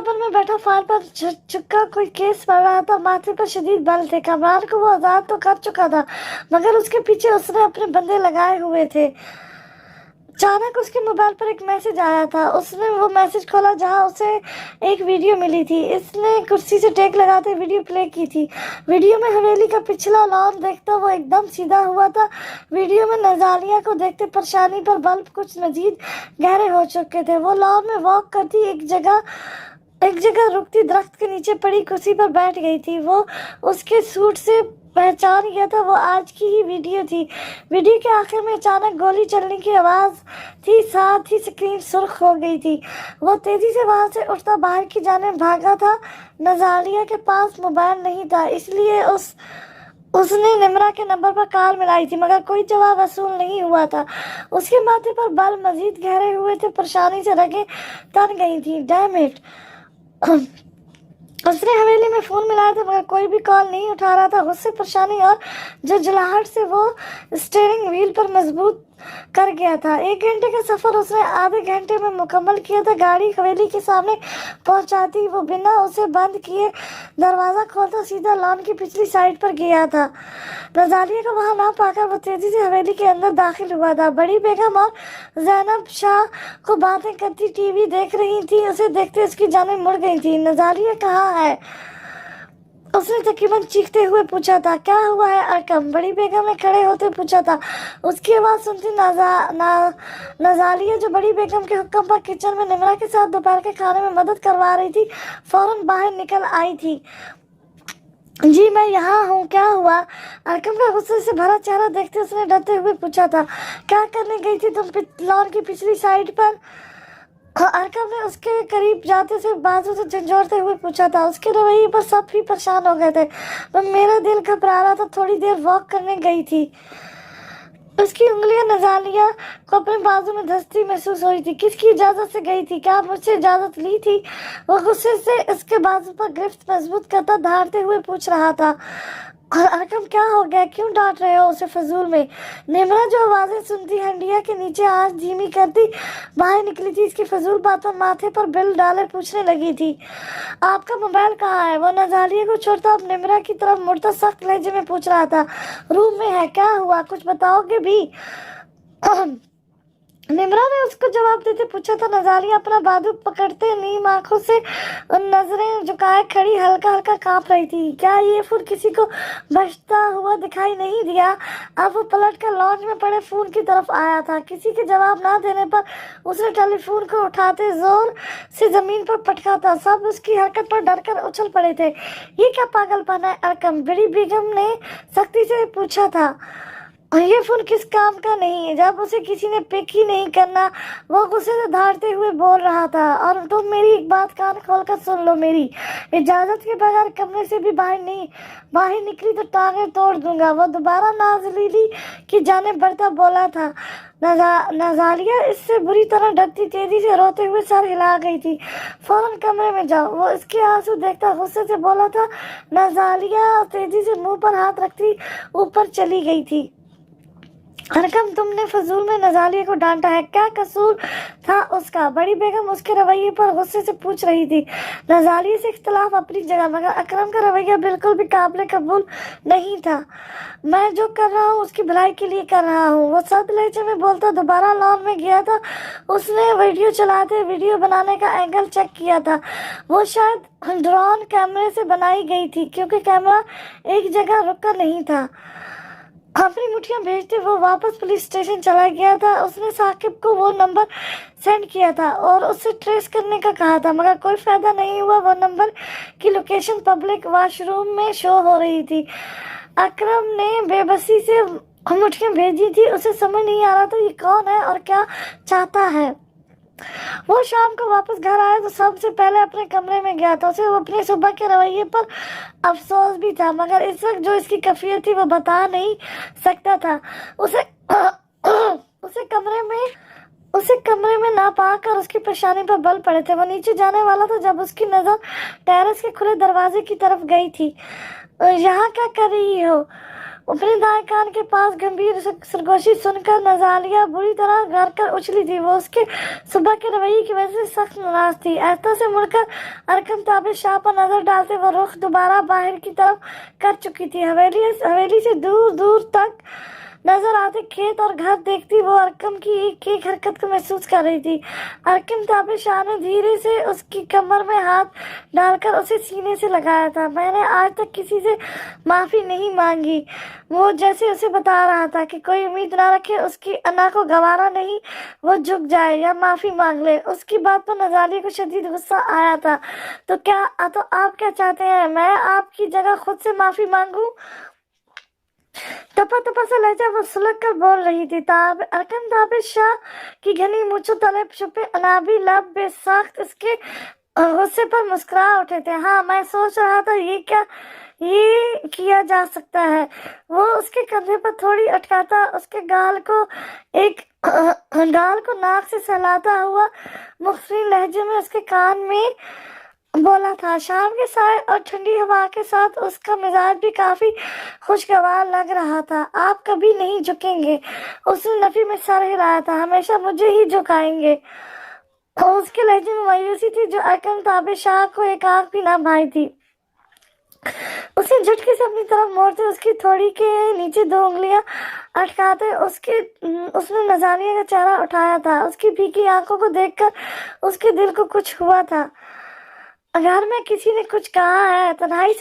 पर में बैठा फाइल पर चुका कोई केस पढ़ रहा था। माथे पर शदीद बल थे। कमरान को वो आजाद तो कर चुका था, मगर उसके पीछे उसने अपने बंदे लगाए हुए थे। अचानक उसके मोबाइल पर एक मैसेज आया था। उसने वो मैसेज खोला जहां उसे एक वीडियो मिली थी। इसने कुर्सी से टेक लगाते वीडियो प्ले की थी। वीडियो में हवेली का पिछला लॉन देखता वो एकदम सीधा हुआ था। वीडियो में नजालिया को देखते परेशानी पर बल्ब कुछ मजीद गहरे हो चुके थे। वो लॉन में वॉक करती एक जगह रुकती दरख्त के नीचे पड़ी कुर्सी पर बैठ गई थी। वो उसके सूट से पहचान गया था, वो आज की ही वीडियो थी। वीडियो के आखिर में अचानक गोली चलने की आवाज़ थी, साथ ही स्क्रीन सुर्ख हो गई थी। वो तेजी से वहां से उठता बाहर की जानिब भागा था। नजालिया के पास मोबाइल नहीं था, इसलिए उसने निमरा के नंबर पर कॉल मिलाई थी, मगर कोई जवाब वसूल नहीं हुआ था। उसके माथे पर बाल मजीद गहरे हुए थे, परेशानी से रगें तन गई थी। डैम इट, उसने हवेली में फोन मिलाया था, मगर कोई भी कॉल नहीं उठा रहा था। गुस्से, परेशानी और झुंझलाहट से वो स्टीयरिंग व्हील पर मजबूत कर गया था। 1 घंटे का सफर उसने आधे घंटे में मुकम्मल किया था। गाड़ी हवेली के सामने पहुंचाती वो बिना उसे बंद किए दरवाजा खोलता सीधा लॉन की पिछली साइड पर गया था। नजालिया को वहां ना पाकर वो तेजी से हवेली के अंदर दाखिल हुआ था। बड़ी बेगम और जैनब शाह को बातें करती टीवी देख रही थी। उसे देखते उसकी जानें मुड़ गई थी। नजालिया कहाँ है? उसने तकरीबन चीखते हुए पूछा था। क्या हुआ है अरकम? बड़ी बेगम ने खड़े होते पूछा था। उसकी आवाज़ सुनती नजालिया, जो बड़ी बेगम के हुक्म पर किचन में निमरा के साथ दोपहर के खाने में मदद करवा रही थी, फौरन बाहर निकल आई थी। जी मैं यहाँ हूँ, क्या हुआ? अरकम का गुस्से से भरा चेहरा देखते उसने डरते हुए पूछा था। क्या करने गई थी तुम लॉन की पिछली साइड पर? अरकम ने उसके करीब जाते से बाजू से झंझोड़ते हुए पूछा था। उसके रवैये पर सब भी परेशान हो गए थे। पर मेरा दिल घबरा रहा था, थोड़ी देर वॉक करने गई थी। उसकी उंगलियां नजालिया को अपने बाजू में धंसती महसूस हो रही थी। किसकी इजाजत से गई थी? क्या मुझसे इजाजत ली थी? वो गुस्से से इसके बाजू पर गिरफ्त मजबूत करता धारते हुए पूछ रहा था। अरकम क्या हो गया? क्यों डांट रहे हो उसे फजूल में? निमरा जो आवाजें सुनती हंडिया के नीचे आंच धीमी करती बाहर निकली थी। इसकी फजूल बातों माथे पर बिल डाले पूछने लगी थी। आपका मोबाइल कहाँ है? वो नजालिया को छोड़ता अब निमरा की तरफ मुड़ता सख्त लहजे में पूछ रहा था। रूम में है। क्या हुआ? कुछ बताओगे भी? निमरा ने उसको जवाब देते पूछा था। नजालिया अपना बाजू पकड़ते नीम आंखों से नजरें झुकाए खड़ी हल्का हल्का कांप रही थी। क्या ये फोन किसी को बजता हुआ दिखाई नहीं दिया? अब वो पलट कर लॉन्च में पड़े फोन की तरफ आया था। किसी के जवाब ना देने पर उसने टेलीफोन को उठाते जोर से जमीन पर पटका था। सब उसकी हरकत पर डर कर उछल पड़े थे। ये क्या पागलपन है अरकम? बड़ी बेगम ने सख्ती से पूछा था। ये फोन किस काम का नहीं है? जब उसे किसी ने पिक ही नहीं करना, वो गुस्से से धारते हुए बोल रहा था। और तुम मेरी एक बात कान खोलकर सुन लो, मेरी इजाजत के बगैर कमरे से भी बाहर निकली तो टांगे तोड़ दूंगा। वो दोबारा नाजलीली की जाने बढ़ता बोला था। नजालिया इससे बुरी तरह डरती तेजी से रोते हुए सर हिला गई थी। फौरन कमरे में जाओ, वो इसके आंसू देखता गुस्से से बोला था। नजालिया तेजी से मुंह पर हाथ रखती ऊपर चली गई थी। अरकम, तुमने फजूल में नजालिया को डांटा है, क्या कसूर था उसका? बड़ी बेगम उसके रवैये पर गुस्से से पूछ रही थी। नजालिया से इख्तलाफ अपनी जगह, मगर अकरम का रवैया बिल्कुल भी काबिल कबूल नहीं था। मैं जो कर रहा हूँ उसकी भलाई के लिए कर रहा हूँ, वो सख्त लहजे में बोलता दोबारा लॉन में गया था। उसने वीडियो चलाते वीडियो बनाने का एंगल चेक किया था। वो शायद ड्रोन कैमरे से बनाई गई थी, क्योंकि कैमरा एक जगह रुका नहीं था। अपनी मुठियां भेजते वो वापस पुलिस स्टेशन चला गया था। उसने साकिब को वो नंबर सेंड किया था और उससे ट्रेस करने का कहा था, मगर कोई फायदा नहीं हुआ। वो नंबर की लोकेशन पब्लिक वॉशरूम में शो हो रही थी। अकरम ने बेबसी से मुठियां भेजी थी। उसे समझ नहीं आ रहा था ये कौन है और क्या चाहता है। वो शाम को वापस घर आया तो सबसे पहले अपने कमरे में गया था। उसे अपने सुबह के रवैये पर अफसोस भी था, मगर इस वक्त जो इसकी कैफियत थी वो बता नहीं सकता था। उसे कमरे में ना पाकर उसकी पेशानी पर बल पड़े थे। वो नीचे जाने वाला था जब उसकी नजर टेरेस के खुले दरवाजे की तरफ गई थी। यहाँ क्या कर रही हो? अपने दाएं कान के पास गंभीर सरगोशी सुनकर नजालिया बुरी तरह घर कर उछली थी। वो उसके सुबह के रवैये की वजह से सख्त नाराज थी। ऐसा से मुड़कर अरकम ताबिश शाह पर नजर डालते वो रुख दोबारा बाहर की तरफ कर चुकी थी। हवेली से दूर दूर तक नजर आते खेत और घर देखती वो अरकम की एक एक हरकत को महसूस कर रही थी। अरकम ताबिश शाह ने धीरे से उसकी कमर में हाथ डालकर उसे सीने से लगाया था। मैंने आज तक किसी से माफी नहीं मांगी, वो जैसे उसे बता रहा था कि कोई उम्मीद ना रखे, उसकी अना को गवारा नहीं वो झुक जाए या माफी मांग ले। उसकी बात पर नजालिया को शदीद गुस्सा आया था। तो आप क्या चाहते हैं, मैं आपकी जगह खुद से माफी मांगू? टपा टपा सा लहजा वो सुलग कर बोल रही थी। अरकम ताबिश शाह की घनी मूंछों तले छुपे अनाबी लब बेसाख्त इसके गुस्से पर मुस्कुरा उठे थे। हाँ, मैं सोच रहा था ये किया जा सकता है। वो उसके कंधे पर थोड़ी अटकाता उसके गाल को नाक से सहलाता हुआ मुख्तलिफ लहजे में उसके कान में बोला था। शाम के साए और ठंडी हवा के साथ उसका मिजाज भी काफी खुशगवार लग रहा था। आप कभी नहीं झुकेंगे, उसने नफी में सर हिलाया था, हमेशा मुझे ही झुकाएंगे। और उसके लहजे में मायूसी थी जो अरकम ताबिश शाह को एक आंख भी ना भाई थी। उसे झटके से अपनी तरफ मोड़ते उसकी थोड़ी के नीचे 2 उंगलियां अटकाते उसने नजारिया का चेहरा उठाया था। उसकी भीगी आंखों को देखकर उसके दिल को कुछ हुआ था। अगर में किसी ने कुछ कहा है, तन्हाई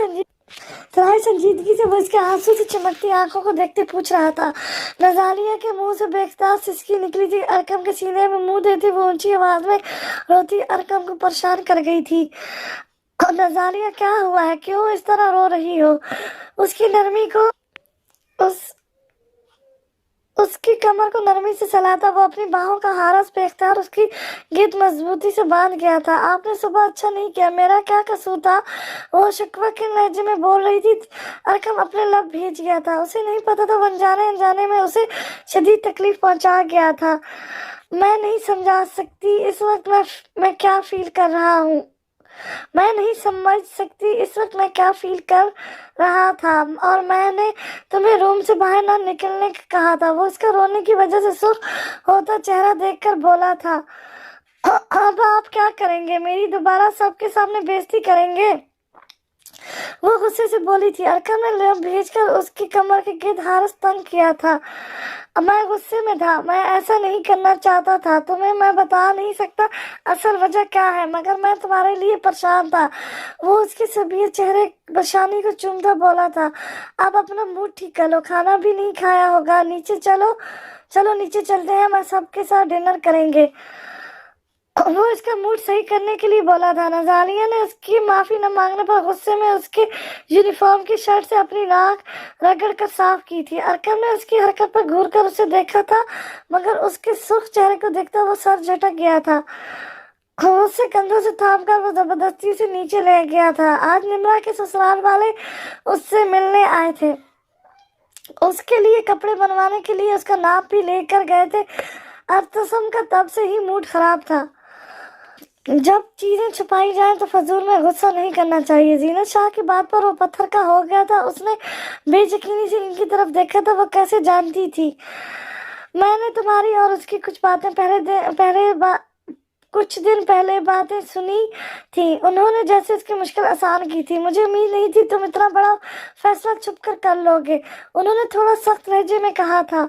संजीदगी से वो इसके आंसू से चमकती आंखों को देखते पूछ रहा था। नजालिया के मुंह से बेख्तार सिसकी निकली थी। अरकम के सीने में मुंह देती वो ऊंची आवाज में रोती अरकम को परेशान कर गई थी। और नजालिया, क्या हुआ है, क्यों इस तरह रो रही हो? उसकी नरमी को उसकी कमर को नरमी से सहलाता वो अपनी बाहों का हारस बेख्तियार उसकी गिद्ध मजबूती से बांध गया था। आपने सुबह अच्छा नहीं किया, मेरा क्या कसूर था? वो शिकवा के लहजे में बोल रही थी। अरकम अपने लब भीज गया था। उसे नहीं पता था अनजाने में उसे शदीद तकलीफ पहुंचा गया था। मैं नहीं समझा सकती इस वक्त मैं क्या फील कर रहा हूँ। मैं नहीं समझ सकती इस वक्त मैं क्या फील कर रहा था। और मैंने तुम्हें रूम से बाहर ना निकलने का कहा था। वो इसका रोने की वजह से सुर्ख होता चेहरा देखकर बोला था। अब आप क्या करेंगे, मेरी दोबारा सबके सामने बेइज्जती करेंगे? वो गुस्से से बोली थी। अरकम ने लब भेजकर उसकी कमर के गिर्द हारस तंग किया था। मैं गुस्से में था, मैं ऐसा नहीं करना चाहता था। तुम्हें मैं बता नहीं सकता असल वजह क्या है, मगर मैं तुम्हारे लिए परेशान था। वो उसके सभी चेहरे बशानी को चूमता बोला था। अब अपना मूड ठीक कर लो, खाना भी नहीं खाया होगा, नीचे चलो नीचे चलते हैं, मैं सबके साथ डिनर करेंगे। वो इसका मूड सही करने के लिए बोला था। नजालिया ने उसकी माफी न मांगने पर गुस्से में उसके यूनिफॉर्म की शर्ट से अपनी नाक रगड़ कर साफ की थी। अरकम ने उसकी हरकत पर घूर कर उसे देखा था, मगर उसके सुर्ख चेहरे को देखता वो सर झटक गया था। उससे कंधों से थाम कर वो जबरदस्ती से नीचे ले गया था। आज निम्रा के ससुराल वाले उससे मिलने आए थे। उसके लिए कपड़े बनवाने के लिए उसका नाप भी लेकर गए थे। अरतसम का तब से ही मूड खराब था। जब चीजें छुपाई जाएं तो फजूल में गुस्सा नहीं करना चाहिए। जीनत शाह की बात पर वो पत्थर का हो गया था। उसने बेयकीनी से इनकी तरफ देखा था। वो कैसे जानती थी? मैंने तुम्हारी और उसकी कुछ दिन पहले बातें सुनी थी। उन्होंने जैसे उसकी मुश्किल आसान की थी। मुझे उम्मीद नहीं थी तुम इतना बड़ा फैसला छुप कर लोगे। उन्होंने थोड़ा सख्त लहजे में कहा था।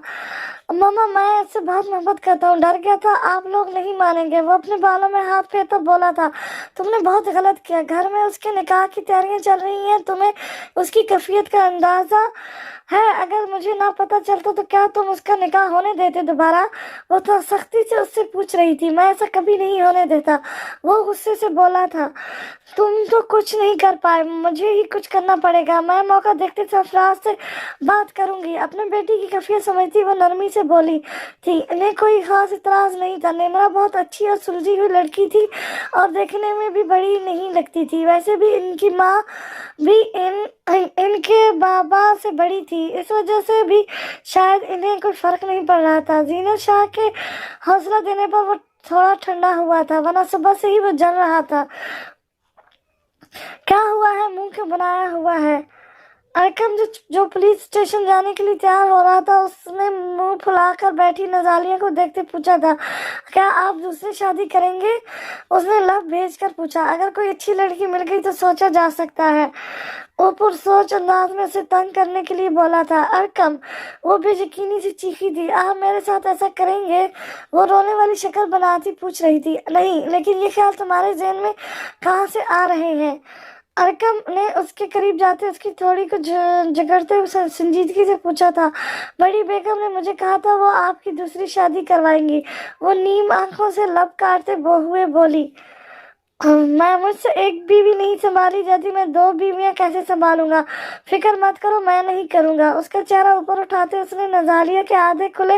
मामा, मैं इससे बहुत मोहब्बत करता हूँ, डर गया था आप लोग नहीं मानेंगे। वो अपने बालों में हाथ फेरता बोला था। तुमने बहुत गलत किया। घर में उसके निकाह की तैयारियां चल रही हैं, तुम्हें उसकी कैफियत का अंदाजा है। अगर मुझे ना पता चलता तो क्या तुम उसका निकाह होने देते दोबारा? वो तो सख्ती से उससे पूछ रही थी। मैं ऐसा कभी नहीं होने देता, वो गुस्से से बोला था। तुम तो कुछ नहीं कर पाए, मुझे ही कुछ करना पड़ेगा। मैं मौका देखते सरफराज से बात करूंगी। अपने बेटी की कैफियत समझती वो नरमी से बोली थी। इन्हें कोई खास इतराज नहीं था। निम्रा बहुत अच्छी और सुलझी हुई लड़की थी और देखने में भी बड़ी नहीं लगती थी। वैसे भी इनकी माँ भी इनके बाबा से बड़ी थी, इस वजह से भी शायद इन्हें कोई फर्क नहीं पड़ रहा था। जीनत शाह के हौसला देने पर वो थोड़ा ठंडा हुआ था, वरना सुबह से ही वो जल रहा था। क्या हुआ है, मुंह क्यों बनाया हुआ है? अरकम जो पुलिस स्टेशन जाने के लिए तैयार हो रहा था, उसने मुंह फुलाकर बैठी नजालिया को देखते पूछा था, क्या आप दूसरी शादी करेंगे? उसने लब भेजकर पूछा। अगर कोई अच्छी लड़की मिल गई तो सोचा जा सकता है, वो पुरसोच अंदाज में उसे तंग करने के लिए बोला था। अरकम, वो बेयकीनी से चीखी थी, आप मेरे साथ ऐसा करेंगे? वो रोने वाली शक्ल बनाती पूछ रही थी। नहीं, लेकिन ये ख्याल तुम्हारे ज़हन में कहाँ से आ रहे हैं? अरकम ने उसके करीब जाते उसकी थोड़ी को जगड़ते हुए संजीदगी से पूछा था। बड़ी बेगम ने मुझे कहा था वो आपकी दूसरी शादी करवाएंगी। वो नीम आंखों से लब काटते हुए बोली। मैं मुझसे एक बीवी नहीं संभाली जाती, मैं 2 बीवियां कैसे संभालूंगा? फिक्र मत करो, मैं नहीं करूंगा। उसका चेहरा ऊपर उठाते उसने नजालिया के आधे खुले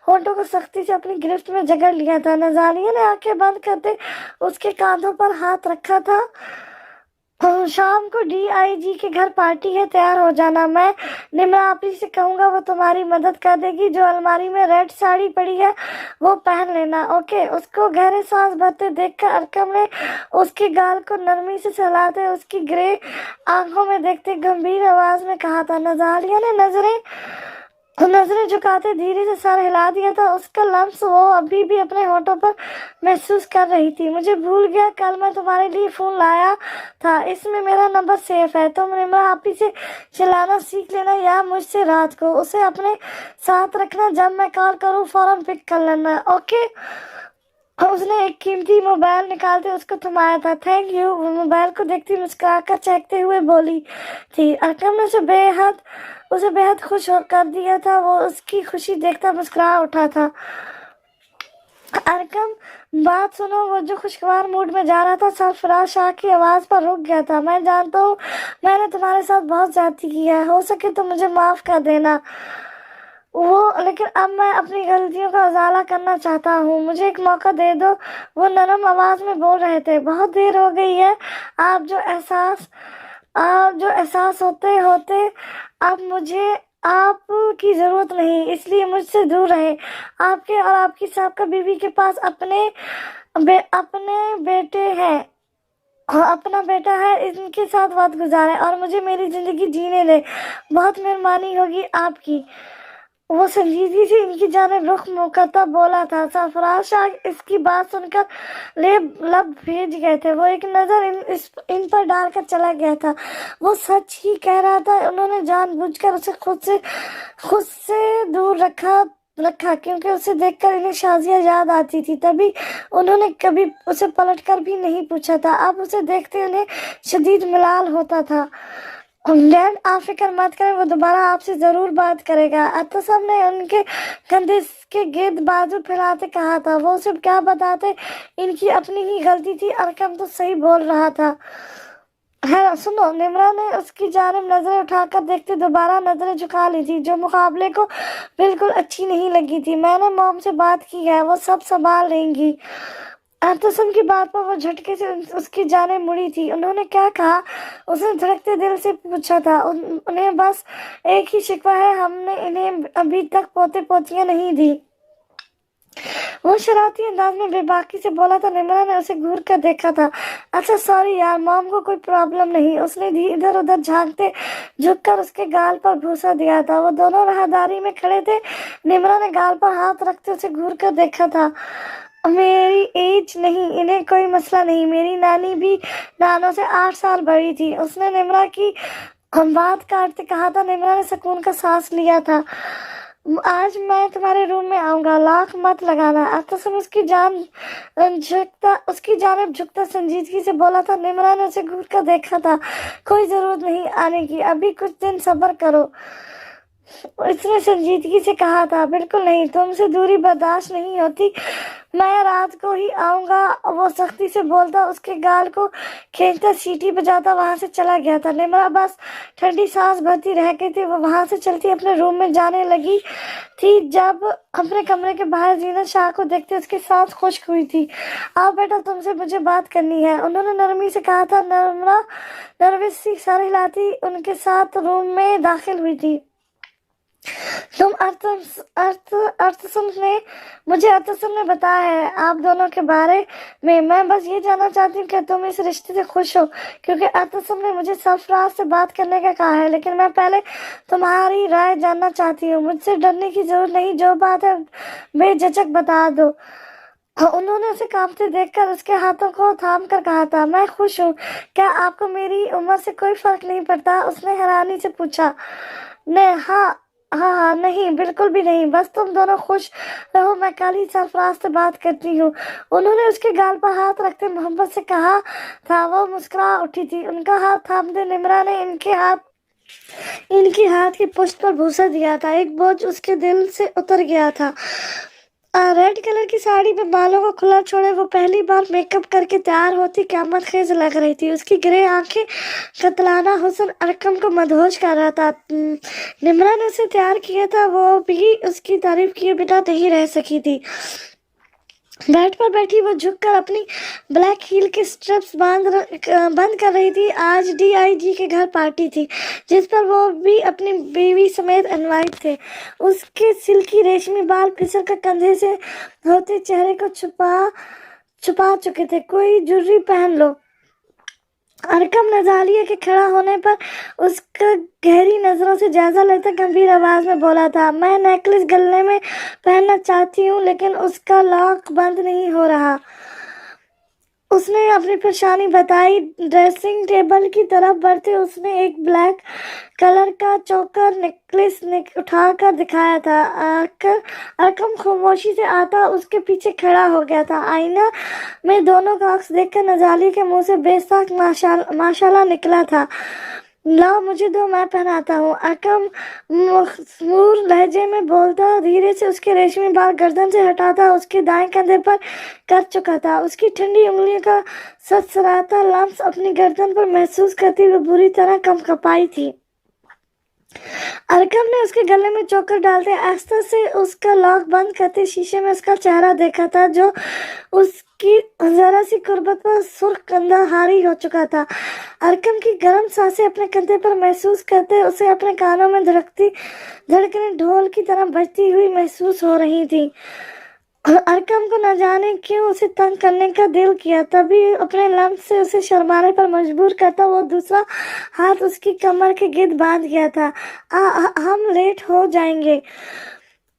होंठों को सख्ती से अपनी गिरफ्त में जकड़ लिया था। नजालिया ने आंखें बंद करते उसके कांधों पर हाथ रखा था। शाम को DIG के घर पार्टी है, तैयार हो जाना। मैं निम्रा आपी से कहूंगा, वो तुम्हारी मदद कर देगी। जो अलमारी में रेड साड़ी पड़ी है वो पहन लेना, ओके? उसको गहरे सांस भरते देखकर अरकम ने उसके गाल को नरमी से सहलाते उसकी ग्रे आंखों में देखते गंभीर आवाज में कहा था। नजालिया ने नजरें झुकाते धीरे से सर हिला दिया था। उसका लम्स वो अभी भी अपने होठों पर महसूस कर रही थी। मुझे भूल गया, कल मैं तुम्हारे लिए फोन लाया था, इसमें मेरा नंबर सेफ है। तुम निम्रा आपी से चलाना सीख लेना या मुझसे रात को। उसे अपने साथ रखना, जब मैं कॉल करूँ फौरन पिक कर लेना, ओके? उसने एक कीमती मोबाइल निकालते उसको थमाया था। थैंक यू, वो मोबाइल को देखती मुस्कुराकर चहकते हुए बोली थी। अरकम ने उसे बेहद खुश कर दिया था। वो उसकी खुशी देखता मुस्कुरा उठा था। अरकम, बात सुनो। वो जो खुशगवार मूड में जा रहा था सरफराज शाह की आवाज पर रुक गया था। मैं जानता हूँ मैंने तुम्हारे साथ बहुत ज्यादती की है, हो सके तो मुझे माफ कर देना लेकिन अब मैं अपनी गलतियों का उजाला करना चाहता हूँ, मुझे एक मौका दे दो। वो नरम आवाज में बोल रहे थे। बहुत देर हो गई है, आप जो एहसास होते अब मुझे आपकी जरूरत नहीं, इसलिए मुझसे दूर रहे। आपके और आपकी साहबका बीवी के पास अपने बेटे हैं, अपना बेटा है, इनके साथ वक्त गुजारे और मुझे मेरी जिंदगी जीने दे। बहुत मेहरबानी होगी आपकी। वो संजीदगी से इनकी जानिब रुख करता बोला था। सरफराज शाह इसकी बात सुनकर लब भेज गए थे। वो एक नजर इन पर डालकर चला गया था। वो सच ही कह रहा था। उन्होंने जानबूझकर उसे खुद से दूर रखा क्योंकि उसे देखकर इन्हें शाजिया याद आती थी। तभी उन्होंने कभी उसे पलटकर भी नहीं पूछा था। अब उसे देखते उन्हें शदीद मलाल होता था। डैड, आप फिक्र मत करें, वो दोबारा आपसे जरूर बात करेगा। अतसम ने उनके कंधे के गिर्द बाजू फैलाते कहा था। वो उसे क्या बताते, इनकी अपनी ही गलती थी। अरकम तो सही बोल रहा था। है सुनो, निम्रा ने उसकी जानिब नजरें उठाकर देखते दोबारा नजरें झुका ली थी, जो मुकाबले को बिल्कुल अच्छी नहीं लगी थी। मैंने मॉम से बात की है, वो सब संभाल लेंगी। एहतसम की बात पर वो झटके से उसकी जानिब मुड़ी थी। उन्होंने क्या कहा? उसने धड़कते दिल से पूछा था। उन्हें बस एक ही शिकवा है, हमने इन्हें अभी तक पोते पोतियां नहीं दी। वो शरारती अंदाज में बेबाकी से बोला था। निम्रा ने उसे घूर कर देखा था। अच्छा सॉरी यार, मॉम को कोई प्रॉब्लम नहीं। उसने इधर उधर झांकते झुककर उसके गाल पर भूसा दिया था। वो दोनों राहदारी में खड़े थे। निम्रा ने गाल पर हाथ रखते उसे घूर कर देखा था। मेरी एज नहीं, इन्हें कोई मसला नहीं। मेरी नानी भी नानों से 8 साल बड़ी थी। उसने निम्रा की बात काटते कहा था। निम्रा ने सुकून का सांस लिया था। आज मैं तुम्हारे रूम में आऊंगा, लाख मत लगाना। अतसम उसकी जानिब झुकता संजीदगी से बोला था। निम्रा ने उसे घूर कर देखा था। कोई जरूरत नहीं आने की, अभी कुछ दिन सब्र करो। इसने संजीदगी से कहा था। बिल्कुल नहीं, तुमसे दूरी बर्दाश्त नहीं होती। मैं रात को ही आऊंगा, वो सख्ती से बोलता, उसके गाल को खींचता सीटी बजाता वहां से चला गया था। निम्रा बस ठंडी सांस भरती रह गई थी। वो वहां से चलती अपने रूम में जाने लगी थी जब अपने कमरे के बाहर जीनत शाह को देखते उसकी सांस खुश्क हुई थी। आओ बेटा, तुमसे मुझे बात करनी है, उन्होंने नरमी से कहा था। नर्वस सी सर हिलाती उनके साथ रूम में दाखिल हुई थी। तुम अर्थसम ने बताया है आप दोनों के बारे में। मैं बस ये जानना चाहती हूँ कि तुम इस रिश्ते से खुश हो, क्योंकि अर्थसम ने मुझे सरफराज से बात करने का कहा है, लेकिन मैं पहले तुम्हारी राय जानना चाहती हूँ। मुझसे डरने की जरूरत नहीं, जो बात है बेझिझक बता दो। उन्होंने उसे कांपते देखकर उसके हाथों को थाम कर कहा था, मैं खुश हूँ। क्या आपको मेरी उम्र से कोई फर्क नहीं पड़ता? उसने हैरानी से पूछा। ने हाँ, नहीं, बिल्कुल भी नहीं। बस तुम दोनों खुश रहो, मैं कल ही सरफराज से बात करती हूँ। उन्होंने उसके गाल पर हाथ रखते मोहब्बत से कहा था। वो मुस्कुरा उठी थी। उनका हाथ थामते निम्रा ने इनकी हाथ की पुष्ट पर भूसा दिया था। एक बोझ उसके दिल से उतर गया था। रेड कलर की साड़ी में बालों को खुला छोड़े वो पहली बार मेकअप करके तैयार होती क़यामत खेज लग रही थी। उसकी ग्रे आंखें कतलाना हुस्न अरकम को मदहोश कर रहा था। निम्रा ने उसे तैयार किया था, वो भी उसकी तारीफ किए बिना नहीं रह सकी थी। बेड पर बैठी वो झुककर अपनी ब्लैक हील के स्ट्रिप्स बंद कर रही थी। आज डीआईजी के घर पार्टी थी, जिस पर वो भी अपनी बीवी समेत इनवाइट थे। उसके सिल्की रेशमी बाल फिसल कर कंधे से होते चेहरे को छुपा चुके थे। कोई ज्वेलरी पहन लो। अरकम नजालिया के खड़ा होने पर उसका गहरी नजरों से जायजा लेता गंभीर आवाज में बोला था, मैं नेकलेस गले में पहनना चाहती हूँ, लेकिन उसका लॉक बंद नहीं हो रहा। उसने अपनी परेशानी बताई। ड्रेसिंग टेबल की तरफ बढ़ते उसने एक ब्लैक कलर का चोकर नेकलेस उठाकर दिखाया था। अरकम खामोशी से आता उसके पीछे खड़ा हो गया था। आईना में दोनों का अक्स देखकर नजाली के मुंह से बेसाख माशाल्लाह निकला था। लाओ मुझे दो, मैं पहनाता हूँ। अरकम मखमूर लहजे में बोलता धीरे से उसके रेशमी बाल गर्दन से हटाता उसके दाएं कंधे पर कर चुका था। उसकी ठंडी उंगलियों का ससराता लम्स अपनी गर्दन पर महसूस करती हुए बुरी तरह कंपकपाई थी। अरकम ने उसके गले में चोकर डालते आस्ते से उसका लॉक बंद करते शीशे में उसका चेहरा देखा था, जो उसकी जरा सी कुर्बत पर सुर्ख कंधा हारी हो चुका था। अरकम की गर्म सांसें अपने कंधे पर महसूस करते उसे अपने कानों में धड़कने ढोल की तरह बजती हुई महसूस हो रही थी। अरकम को न जाने क्यों उसे तंग करने का दिल किया, तभी अपने लम्स से उसे शर्माने पर मजबूर करता वो दूसरा हाथ उसकी कमर के गिर्द बांध गया था। हम लेट हो जाएंगे।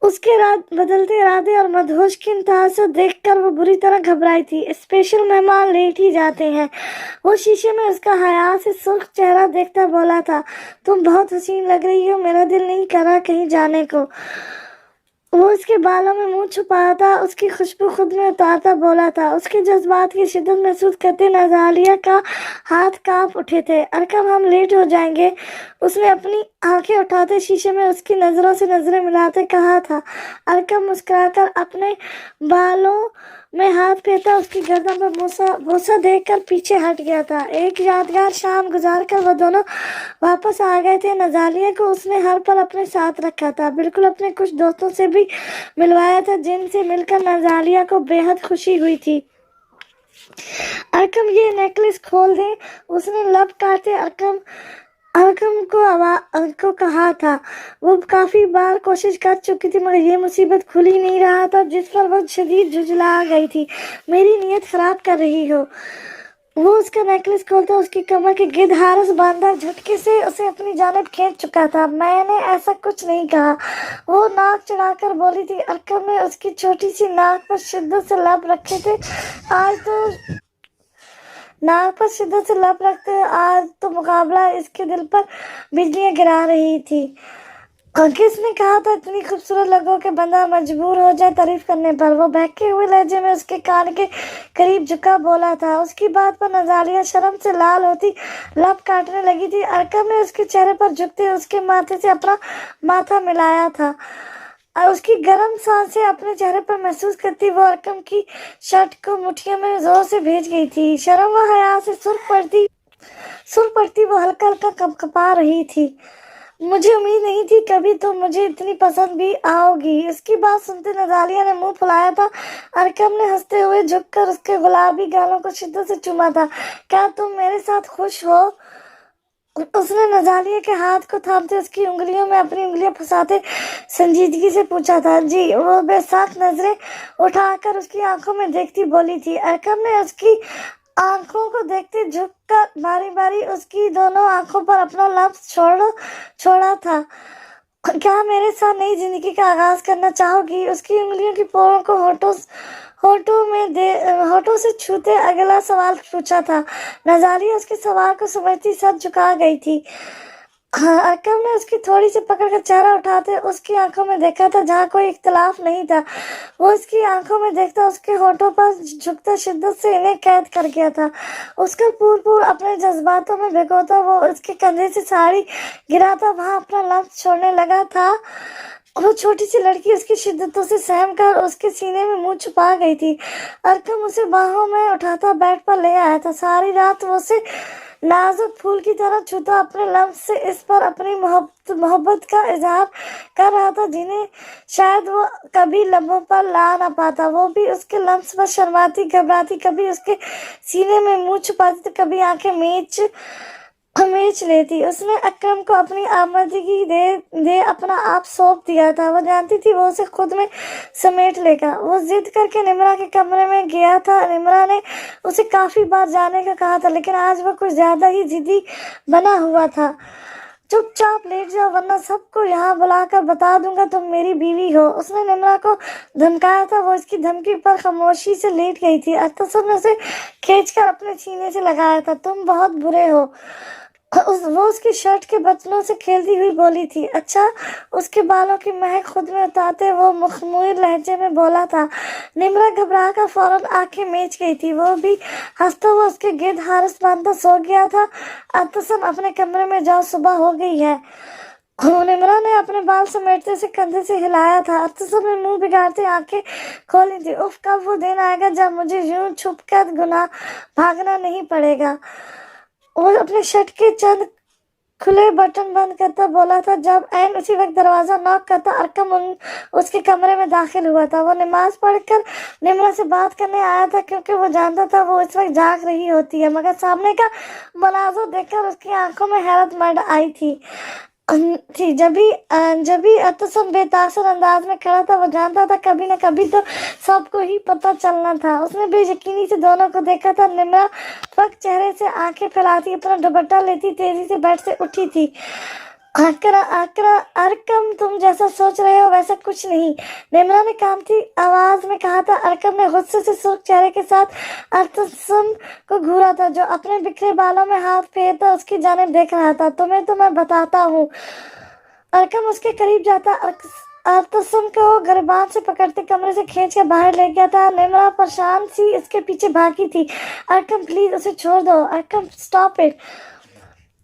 उसके बदलते इरादे और मदहोश की इंतहा से देखकर वो बुरी तरह घबराई थी। स्पेशल मेहमान लेट ही जाते हैं। वो शीशे में उसका हया से सुर्ख चेहरा देखता बोला था, तुम बहुत हसीन लग रही हो, मेरा दिल नहीं कर रहा कहीं जाने को। वो उसके बालों में मुंह छुपाता उसकी खुशबू खुद में उतारता बोला था। उसके जज्बात की शिद्दत महसूस करते नजालिया का हाथ कांप उठे थे। अरकम हम लेट हो जाएंगे। उसने अपनी आंखें उठाते शीशे में उसकी नजरों से नजरें मिलाते कहा था। अरकम मुस्कुराकर अपने बालों में हाथ फेरता उसकी गर्दन पर भूसा देखकर पीछे हट गया था। एक यादगार शाम गुजार कर वो दोनों वापस आ गए थे। नजालिया को उसने हर पल अपने साथ रखा था, बिल्कुल अपने कुछ दोस्तों से भी मिलवाया था, जिनसे मिलकर नजालिया को बेहद खुशी हुई थी। अरकम ये नेकलेस खोल दे, उसने लब काटे अरकम को कहा था। वो काफी बार कोशिश कर चुकी थी, मगर ये मुसीबत खुल ही नहीं रहा था, जिस पर वो शदीद झुंझला गई थी। मेरी नीयत खराब कर रही हो। वो उसका नेकलेस खोलता उसकी कमर के गिर्द हारस बांधा झटके से उसे अपनी जानिब खींच चुका था। मैंने ऐसा कुछ नहीं कहा, वो नाक चढ़ाकर बोली थी। अरकम ने उसकी छोटी सी नाक पर शिद्दत से लब रखे थे। आज तो मुकाबला इसके दिल पर बिजलियां गिरा रही थी। किसने कहा था इतनी खूबसूरत लगो कि बंदा मजबूर हो जाए तारीफ करने पर? वो बहके हुए लहजे में उसके कान के करीब झुका बोला था। उसकी बात पर नजालिया शर्म से लाल होती लब काटने लगी थी। अरकम ने उसके चेहरे पर झुकते उसके माथे से अपना माथा मिलाया था। उसकी गर्म सांसें अपने चेहरे पर महसूस करती वो अरकम की शर्ट को मुट्ठियों में जोर से भेज गई थी। शर्म व हया से सुर पड़ती वो हल्का हल्का कंपकपा रही थी। मुझे उम्मीद नहीं थी कभी तुम मुझे इतनी पसंद भी आओगी। उसकी बात सुनते नजालिया ने मुंह फुलाया था। अरकम ने हंसते हुए झुककर उसके गुलाबी गालों को शिद्दत से चूमा था। क्या तुम मेरे साथ खुश हो? उसने नजालिया के हाथ को थामते उसकी उंगलियों में अपनी उंगलियां फंसाते संजीदगी से पूछा था। जी। वो बेसाख नजरें उठाकर उसकी आंखों में देखती बोली थी। अरकम ने उसकी आंखों को देखते झुककर बारी बारी उसकी दोनों आंखों पर अपना लफ्ज छोड़ा था। क्या मेरे साथ नई जिंदगी का आगाज करना चाहोगी? उसकी उंगलियों की पोरों को होठों से छूते अगला सवाल पूछा था। नजारिया उसके सवाल को समझती सर झुका गई थी। अरकम ने उसकी थोड़ी सी पकड़कर चेहरा उठाते उसकी आंखों में देखा था जहाँ कोई इख्तलाफ नहीं था। वो उसकी आंखों में देखता उसके होठों पर झुकता शिद्दत से इन्हें कैद कर गया था। उसका पूर अपने जज्बातों में भिगोता वो उसके कंधे से साड़ी गिराता वहां अपना लफ्ज छोड़ने लगा था। वो छोटी सी लड़की उसकी शिद्दतों से सहम कर उसके सीने में मुंह छुपा गई थी। अरकम उसे बाहों में उठाता बेड पर ले आया था। सारी रात वो उसे नाजुक फूल की तरह छूता अपने लफ्ज से इस पर अपनी मोहब्बत का इजहार कर रहा था जिन्हें शायद वो कभी लबों पर ला ना पाता। वो भी उसके लफ्ज पर शर्माती घबराती, कभी उसके सीने में मुंह छुपाती तो कभी आंखें मेच लेती। उसने अकरम को अपनी आमदगी दे अपना आप सौंप दिया था। वो जानती थी वो उसे खुद में समेट लेगा। वो जिद करके निम्रा के कमरे में गया था। निम्रा ने उसे काफी बार जाने का कहा था लेकिन आज वो कुछ ज्यादा ही जिद्दी बना हुआ था। चुपचाप लेट जाओ वरना सबको यहाँ बुलाकर बता दूंगा तुम मेरी बीवी हो, उसने निम्रा को धमकाया था। वो इसकी धमकी पर खामोशी से लेट गई थी। अतसम ने उसे खींचकर अपने सीने से लगाया था। तुम बहुत बुरे हो, वो उसकी शर्ट के बटनों से खेलती हुई बोली थी। अच्छा, उसके बालों की महक खुद में उतारते वो मखमूर लहजे में बोला था। निम्रा घबरा कर फौरन आंखें मीच गई थी। वो भी हंसता हुआ उसके गिर्द हारस बांधता सो गया था। अतसम अपने कमरे में जाओ, सुबह हो गई है। निम्रा ने अपने बाल समेटते से कंधे से हिलाया था। अतसम ने मुंह बिगाड़ते आंखें खोली थी। उफ, कब वो दिन आएगा जब मुझे यूं छुप कर गुनाह भागना नहीं पड़ेगा। वो अपने शर्ट के चंद खुले बटन बंद करता बोला था जब ऐन उसी वक्त दरवाजा नॉक करता अरकम उसके कमरे में दाखिल हुआ था। वो नमाज पढ़कर निम्रा से बात करने आया था क्योंकि वो जानता था वो इस वक्त जाग रही होती है, मगर सामने का मनाजर देखकर उसकी आंखों में हैरत मंड आई थी। जब भी अतसम बेतासर अंदाज में खड़ा था। वो जानता था कभी न कभी तो सबको ही पता चलना था। उसने बेयकीनी से दोनों को देखा था। निम्रा फक चेहरे से आंखें फैलाती अपना दुपट्टा लेती तेजी से बेड से उठी थी। अरकम, तुम जैसा सोच रहे हो वैसा कुछ नहीं, निम्रा ने कांपती आवाज में कहा था। अरकम ने गुस्से से सुर्ख चेहरे के साथ अतसम को घूरा था जो अपने बिखरे बालों में हाथ फेरता उसकी जानिब देख रहा था। तुम्हें तो मैं बताता हूँ। अरकम उसके करीब जाता अतसम को गिरबान से पकड़ते कमरे से खींच कर बाहर ले गया था। निम्रा परेशान सी इसके पीछे भागी थी। अरकम, प्लीज उसे छोड़ दो। अरकम, स्टॉप इट,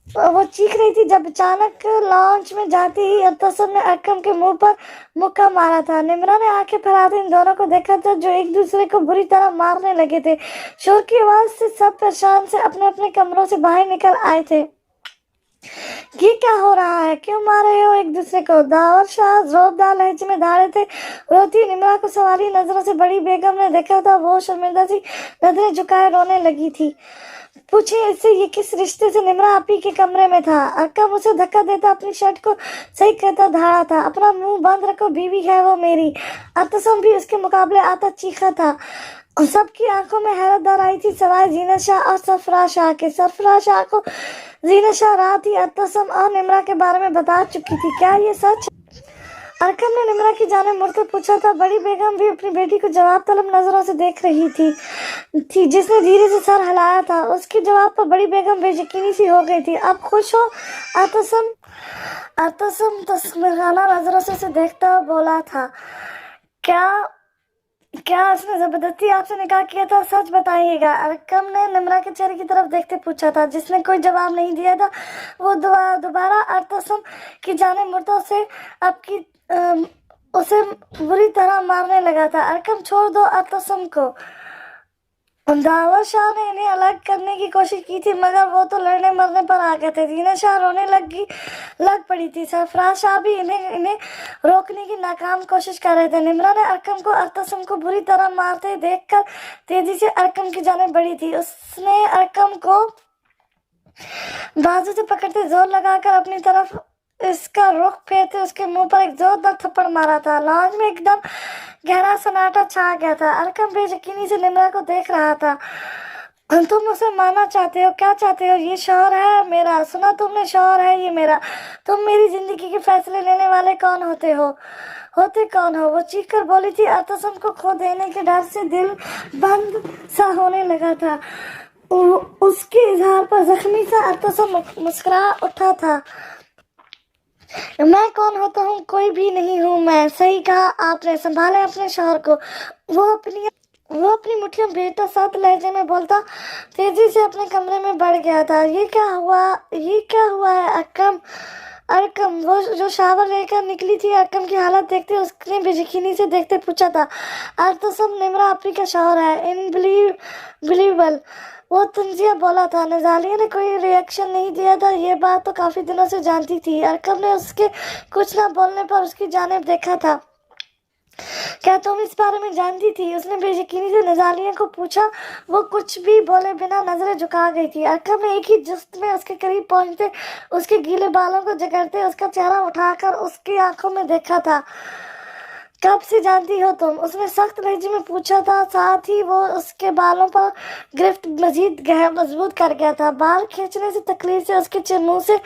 वो चीख रही थी जब अचानक लॉन्च में जाते ही अतसम ने अरकम के मुंह पर मुक्का मारा था। निम्रा ने आंखें फैलाते इन दोनों को देखा था जो एक दूसरे को बुरी तरह मारने लगे थे। शोर की आवाज से सब परेशान से अपने अपने कमरों से बाहर निकल आए थे। ये क्या हो रहा है? क्यों मार रहे हो एक दूसरे को? दावर शाह जोरदार लहजे में धारे थे। रोती निम्रा को सवारी नजरों से बड़ी बेगम ने देखा था। वो शर्मिंदा सी नजरें झुकाए रोने लगी थी। पूछे इससे ये किस रिश्ते से? निम्रा आपी के कमरे में था। अरकम उसे धक्का देता अपनी शर्ट को सही करता धारा था। अपना मुंह बंद रखो, बीवी है वो मेरी। अतसम भी उसके मुकाबले आता चीखा था। सबकी आंखों में हैरत दर आई थी सिवाय जीनत शाह और सरफराज शाह के। सरफराज शाह को जीनत शाह रात ही अतसम और निम्रा के बारे में बता चुकी थी। क्या ये सच? अरकम ने निम्रा की जाने मुड़कर पूछा था। बड़ी बेगम भी अपनी बेटी को जवाब तलब नजरों से देख रही थी जिसने धीरे से सर हिलाया था। उसके जवाब पर बड़ी बेगम बेयकीनी सी हो गई थी। अब खुश हो? अतसम तस्वीराना नजरों से उसे देखता हुआ बोला था। क्या उसने जबरदस्ती आपसे निकाह किया था? सच बताइएगा। अरकम ने निम्रा के चेहरे की तरफ देखते पूछा था। जिसने कोई जवाब नहीं दिया था वो दोबारा अतसम की जाने मुड़ता उसे बुरी तरह मारने लगा था। अरकम, छोड़ दो अतसम को। दावर शाह ने इन्हें अलग करने की कोशिश की थी मगर वो तो लड़ने मरने पर आ गए थे। जीनत शाह रोने लग पड़ी थी। सरफराज शाह भी इन्हें रोकने की नाकाम कोशिश कर रहे थे। निम्रा ने अरकम को अतसम को बुरी तरह मारते देखकर तेजी से अरकम की जानिब बढ़ी थी। उसने अरकम को बाजू से पकड़ते जोर लगाकर अपनी तरफ इसका रुख फेरते उसके मुंह पर एक जोरदार थप्पड़ मारा था। लॉन्ज में एकदम गहरा सन्नाटा छा गया था। अरकम बेयकीनी से निम्रा को देख रहा था। तुम उसे मानना चाहते हो? क्या चाहते हो? ये शौहर है मेरा, सुना तुमने? शौहर है ये मेरा। तुम मेरी जिंदगी के फैसले लेने वाले कौन होते हो? होते कौन हो? वो चीख कर बोली थी। अरतसम को खो देने के डर से दिल बंद सा होने लगा था। उसके इजहार पर जख्मी सा अरतसम मुस्कुरा उठा था। मैं कौन होता हूँ? कोई भी नहीं हूँ मैं। सही कहा आपने। संभाले अपने शौहर को। वो अपनी मुट्ठियों बेटा साथ लहजे में बोलता तेजी से अपने कमरे में बढ़ गया था। ये क्या हुआ है अरकम वो जो शावर लेकर निकली थी। अरकम की हालत देखते उसने बेयकीनी से देखते पूछा था। अरतसम, निम्रा आपी का शौहर है। इनबिलीवेबल, वो तंजिया बोला था। नजालिया ने कोई रिएक्शन नहीं दिया था। ये बात तो काफी दिनों से जानती थी। अरकम ने उसके कुछ न बोलने पर उसकी जानिब देखा था। क्या तुम इस बारे में जानती थी? उसने बेयकीनी से नजालिया को पूछा। वो कुछ भी बोले बिना नजरें झुका गई थी। अरकम ने एक ही जुस्त में उसके करीब पहुंचते उसके गीले बालों को जकड़ते उसका चेहरा उठाकर उसकी आंखों में देखा था। कब से जानती हो तुम? उसने सख्त लहजे में पूछा था। साथ ही वो उसके बालों पर गिरफ्त मजीद मजबूत कर गया था। बाल खींचने से तकलीफ से उसके मुंह से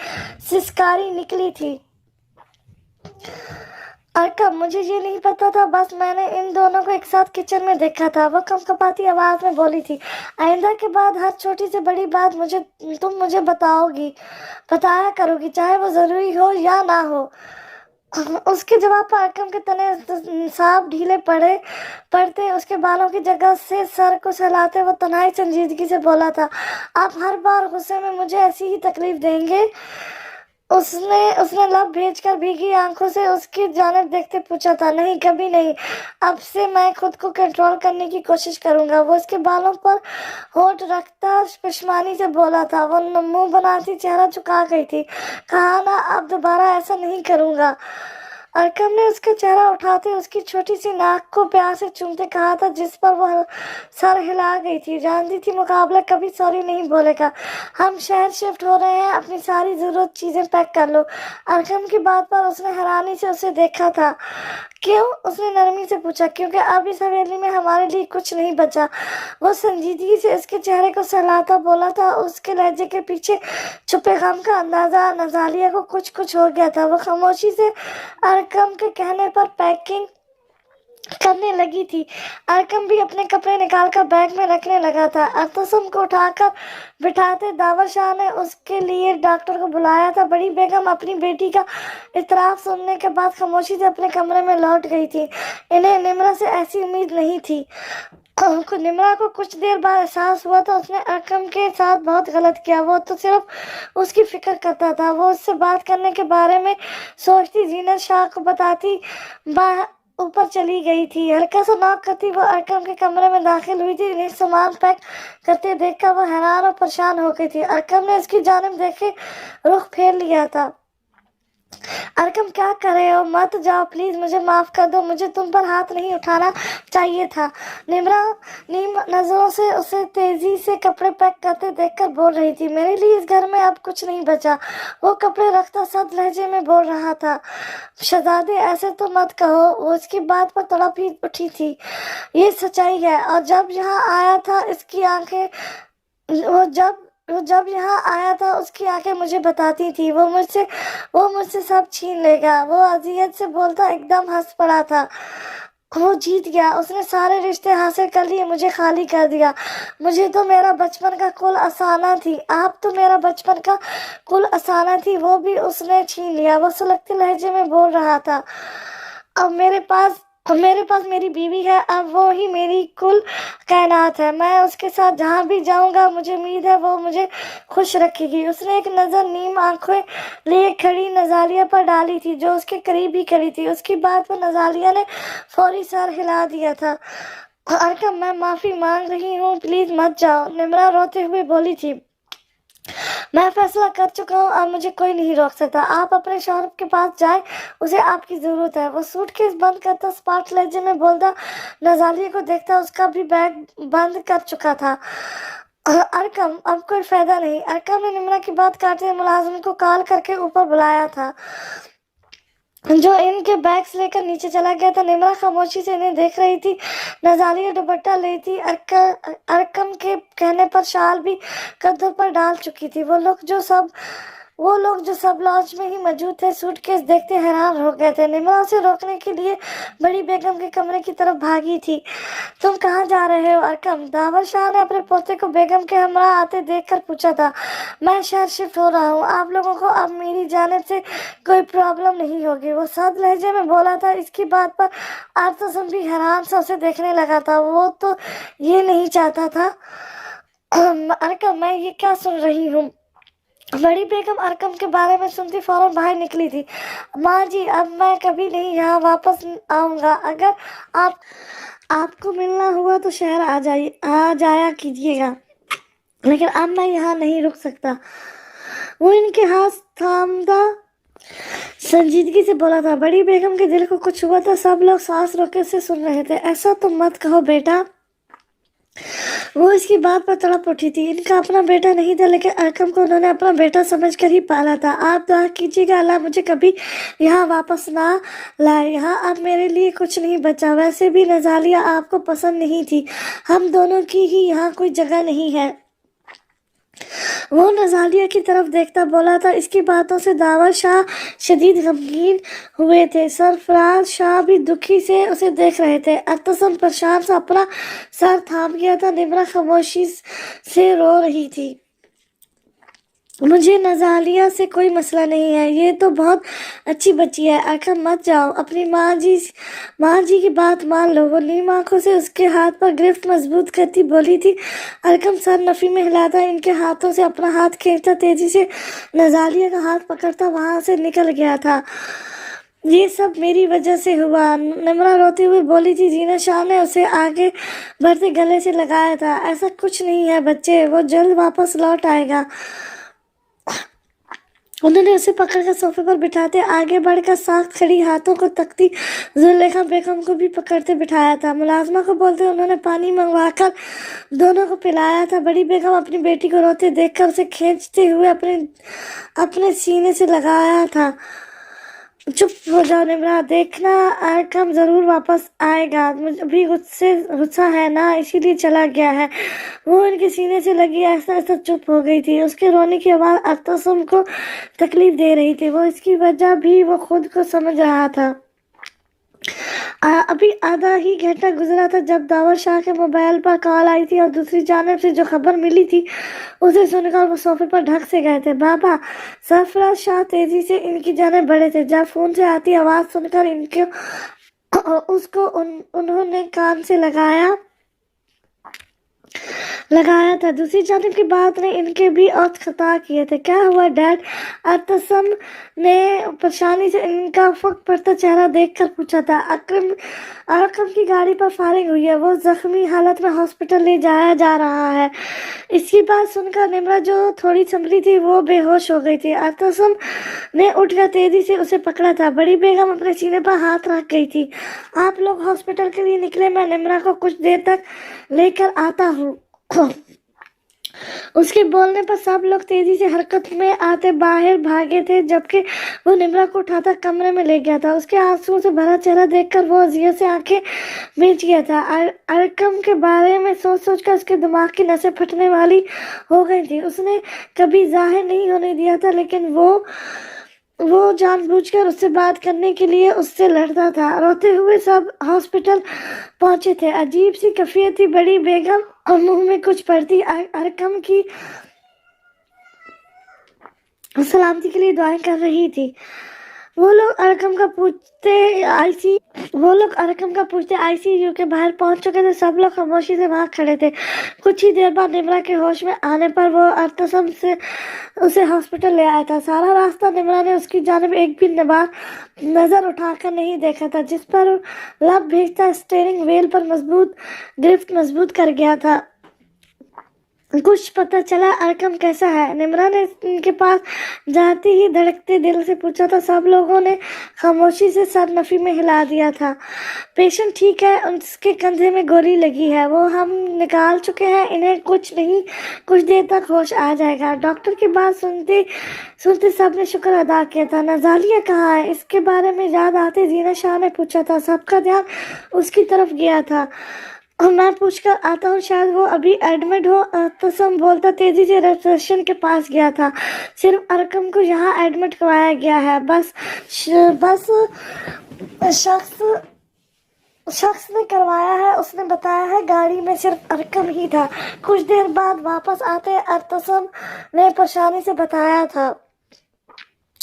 सिसकारी निकली थी। अरकम, मुझे ये नहीं पता था। बस मैंने इन दोनों को एक साथ किचन में देखा था। वो कंपकपाती आवाज में बोली थी। आइंदा के बाद हर छोटी से बड़ी बात तुम मुझे बताया करोगी, चाहे वो जरूरी हो या ना हो। उसके जवाब पर अरकम के तने सांप ढीले पड़ते उसके बालों की जगह से सर को सहलाते वो तन्हाई संजीदगी से बोला था। आप हर बार गुस्से में मुझे ऐसी ही तकलीफ देंगे? उसने लब भेजकर भीगी आंखों से उसकी जानिब देखते पूछा था। नहीं, कभी नहीं। अब से मैं खुद को कंट्रोल करने की कोशिश करूंगा। वो उसके बालों पर होठ रखता पेशमानी से बोला था। वो मुंह बनाती चेहरा झुका गई थी। कहा ना, अब दोबारा ऐसा नहीं करूंगा। अरकम ने उसका चेहरा उठाते उसकी छोटी सी नाक को प्यार से चूमते कहा था, जिस पर वो सर हिला गई थी। जानती थी मुकाबला कभी सॉरी नहीं बोलेगा। हम शहर शिफ्ट हो रहे हैं, अपनी सारी जरूरत चीजें पैक कर लो। अरकम की बात पर उसने हैरानी से उसे देखा था। क्यों? उसने नरमी से पूछा। क्योंकि अब इस हवेली में हमारे लिए कुछ नहीं बचा। वो संजीदगी से इसके चेहरे को सहलाता बोला था। उसके लहजे के पीछे छुपे गम का अंदाजा नजालिया को कुछ हो गया था। वो खामोशी से अरकम के कहने पर पैकिंग करने लगी थी। अरकम भी अपने कपड़े निकालकर बैग में रखने लगा था। अरतसम को उठाकर बिठाते दावर शाह ने उसके लिए डॉक्टर को बुलाया था। बड़ी बेगम अपनी बेटी का इतराफ सुनने के बाद खामोशी से अपने कमरे में लौट गई थी। इन्हें निम्रा से ऐसी उम्मीद नहीं थी। निम्रा को कुछ देर बाद एहसास हुआ था उसने अरकम के साथ बहुत गलत किया। वो तो सिर्फ उसकी फिक्र करता था। वो उससे बात करने के बारे में सोचती जीनत शाह को बताती ऊपर चली गई थी। हल्का सा नॉक करती वो अरकम के कमरे में दाखिल हुई थी। इन्हें सामान पैक करते देखकर वो हैरान और परेशान हो गई थी। अरकम ने इसकी जानिब देखे रुख फेर लिया था। अरकम, क्या कर रहे हो? मत जाओ प्लीज, मुझे माफ कर दो। मुझे तुम पर हाथ नहीं उठाना चाहिए था। निम्रा नीम नजरों से उसे तेजी से कपड़े पैक करते देखकर बोल रही थी। मेरे लिए इस घर में अब कुछ नहीं बचा। वो कपड़े रखता सख्त लहजे में बोल रहा था। शहजादे, ऐसे तो मत कहो। वो इसकी बात पर तड़प ही उठी थी। ये सच्चाई है। और जब यहाँ आया था इसकी आंखें वो जब यहाँ आया था उसकी आंखें मुझे बताती थी वो मुझसे सब छीन लेगा। वो अजियत से बोलता एकदम हंस पड़ा था। वो जीत गया। उसने सारे रिश्ते हासिल कर लिए, मुझे खाली कर दिया। मुझे तो मेरा बचपन का कुल अफसाना थी। आप तो मेरा बचपन का कुल अफसाना थी, वो भी उसने छीन लिया। वो सुलगते लहजे में बोल रहा था। अब मेरे पास मेरी बीवी है। अब वो ही मेरी कुल कायनात है। मैं उसके साथ जहाँ भी जाऊंगा मुझे उम्मीद है वो मुझे खुश रखेगी। उसने एक नजर नीम आंखें लिए खड़ी नजालिया पर डाली थी जो उसके करीब ही खड़ी थी। उसकी बात पर नजालिया ने फौरी सर हिला दिया था। अरकम, मैं माफी मांग रही हूँ, प्लीज मत जाओ। निम्रा रोते हुए बोली थी। मैं फैसला कर चुका हूँ, अब मुझे कोई नहीं रोक सकता। आप अपने शौहर के पास जाए, उसे आपकी जरूरत है। वो सूटकेस बंद करता स्पार्ट लहजे में बोलता। नजालिया को देखता उसका भी बैग बंद कर चुका था। अरकम, अब कोई फायदा नहीं। अरकम ने निम्रा की बात काटते हुए मुलाजिम को कॉल करके ऊपर बुलाया था, जो इनके बैग्स लेकर नीचे चला गया था। निम्रा खामोशी से इन्हें देख रही थी। नजारिया दुपट्टा ली थी। अरकम के कहने पर शाल भी कंधों पर डाल चुकी थी। वो लोग जो सब लॉज में ही मौजूद थे सूटकेस देखते हैरान हो गए थे। निम्रा उसे रोकने के लिए बड़ी बेगम के कमरे की तरफ भागी थी। तुम कहाँ जा रहे हो अरकम? दावर शाह ने अपने पोते को बेगम के हमरा आते देखकर पूछा था। मैं शहर शिफ्ट हो रहा हूँ, आप लोगों को अब मेरी जानिब से कोई प्रॉब्लम नहीं होगी, वो साद लहजे में बोला था। इसकी बात पर आर्तसम भी हैरान से उसे देखने लगा था। वो तो ये नहीं चाहता था। अरकम, मैं ये क्या सुन रही हूँ? बड़ी बेगम अरकम के बारे में सुनती फौरन बाहर निकली थी। माँ जी, अब मैं कभी नहीं यहाँ वापस आऊँगा। अगर आपको मिलना हुआ तो शहर आ जाया कीजिएगा, लेकिन अब मैं यहाँ नहीं रुक सकता। वो इनके हाथ थामदा संजीदगी से बोला था। बड़ी बेगम के दिल को कुछ हुआ था। सब लोग सांस रोके से सुन रहे थे। ऐसा तो मत कहो बेटा। वो इसकी बात पर तड़प उठी थी। इनका अपना बेटा नहीं था, लेकिन अरकम को उन्होंने अपना बेटा समझकर ही पाला था। आप दुआ कीजिएगा अल्लाह मुझे कभी यहाँ वापस ना लाए। यहाँ अब मेरे लिए कुछ नहीं बचा। वैसे भी नजालिया आपको पसंद नहीं थी। हम दोनों की ही यहाँ कोई जगह नहीं है। वो नजालिया की तरफ देखता बोला था। इसकी बातों से दावर शाह शदीद गमगीन हुए थे। सरफराज शाह भी दुखी से उसे देख रहे थे। अतसम परेशान सा अपना सर थाम गया था। निम्रा खामोशी से रो रही थी। मुझे नजालिया से कोई मसला नहीं है, ये तो बहुत अच्छी बच्ची है। अरकम मत जाओ, अपनी माँ जी की बात मान लो। वो नीम आंखों से उसके हाथ पर गिरफ्त मजबूत करती बोली थी। अरकम सर नफी में हिलाता, इनके हाथों से अपना हाथ खींचता, तेजी से नजालिया का हाथ पकड़ता वहां से निकल गया था। ये सब मेरी वजह से हुआ, निम्रा रोते हुए बोली थी। जीना शाह ने उसे आगे बढ़ते गले से लगाया था। ऐसा कुछ नहीं है बच्चे, वो जल्द वापस लौट आएगा। उन्होंने उसे पकड़कर सोफे पर बिठाते आगे बढ़कर साख्त खड़ी हाथों को तकती जुलेखा बेगम को भी पकड़ते बिठाया था। मुलाजमा को बोलते उन्होंने पानी मंगवाकर दोनों को पिलाया था। बड़ी बेगम अपनी बेटी को रोते देखकर उसे खींचते हुए अपने सीने से लगाया था। चुप हो जाओ निम्रा, देखना अरकम जरूर वापस आएगा। मुझे भी गुस्सा है ना, इसीलिए चला गया है। वो इनके सीने से लगी ऐसा चुप हो गई थी। उसके रोने की आवाज़ अतसम को तकलीफ दे रही थी। वो इसकी वजह भी वो खुद को समझ रहा था। अभी आधा ही घंटा गुजरा था जब दावर शाह के मोबाइल पर कॉल आई थी और दूसरी जानिब से जो खबर मिली थी उसे सुनकर वो सोफे पर ढक से गए थे। बाबा, सरफराज शाह तेजी से इनकी जानिब बढ़े थे। जब फोन से आती आवाज़ सुनकर उन्होंने कान से लगाया था। दूसरी जानिब की बात ने इनके भी औत खता किए थे। क्या हुआ डैड? अतसम ने परेशानी से इनका फक पड़ता चेहरा देखकर पूछा था। अरकम की गाड़ी पर फायरिंग हुई है, वो जख्मी हालत में हॉस्पिटल ले जाया जा रहा है। इसकी बात सुनकर निम्रा जो थोड़ी संभली थी वो बेहोश हो गई थी। अतसम ने उठकर तेजी से उसे पकड़ा था। बड़ी बेगम अपने सीने पर हाथ रख गई थी। आप लोग हॉस्पिटल के लिए निकले, मैं निम्रा को कुछ देर तक लेकर आता हूँ। उसके बोलने पर सब लोग तेजी से हरकत में आते बाहर भागे थे, जबकि वो निम्रा को उठाकर कमरे में ले गया था। उसके आंसुओं से भरा चेहरा देखकर वो अजियत से आंखें मीच गया था। अरकम के बारे में सोच कर उसके दिमाग की नसें फटने वाली हो गई थी। उसने कभी जाहिर नहीं होने दिया था, लेकिन वो जानबूझकर उससे बात करने के लिए उससे लड़ता था। रोते हुए सब हॉस्पिटल पहुंचे थे। अजीब सी कैफियत थी। बड़ी बेगम और मुंह में कुछ पड़ती अरकम की सलामती के लिए दुआएं कर रही थी। वो लोग अरकम का पूछते आईसीयू के बाहर पहुंच चुके थे। सब लोग खामोशी से वहां खड़े थे। कुछ ही देर बाद निम्रा के होश में आने पर वो अतसम से उसे हॉस्पिटल ले आया था। सारा रास्ता निम्रा ने उसकी जानिब एक भी नजर उठाकर नहीं देखा था। जिस पर लब भेजता स्टीयरिंग व्हील पर गिरफ्त मजबूत कर गया था। कुछ पता चला अरकम कैसा है? निम्रा ने उनके पास जाते ही धड़कते दिल से पूछा था। सब लोगों ने खामोशी से सर नफी में हिला दिया था। पेशेंट ठीक है, उसके कंधे में गोली लगी है, वो हम निकाल चुके हैं, इन्हें कुछ नहीं, कुछ देर तक होश आ जाएगा। डॉक्टर की बात सुनते सुनते सब ने शुक्र अदा किया था। नजालिया कहाँ है? इसके बारे में याद आते जीना शाह ने पूछा था। सबका ध्यान उसकी तरफ गया था। मैं पूछकर आता हूँ, शायद वो अभी एडमिट हो। तसम बोलता तेजी से रिसेप्शन के पास गया था। सिर्फ अरकम को यहाँ एडमिट करवाया गया है, बस शख्स ने करवाया है, उसने बताया है। गाड़ी में सिर्फ अरकम ही था। कुछ देर बाद वापस आते अरतसम ने परेशानी से बताया था,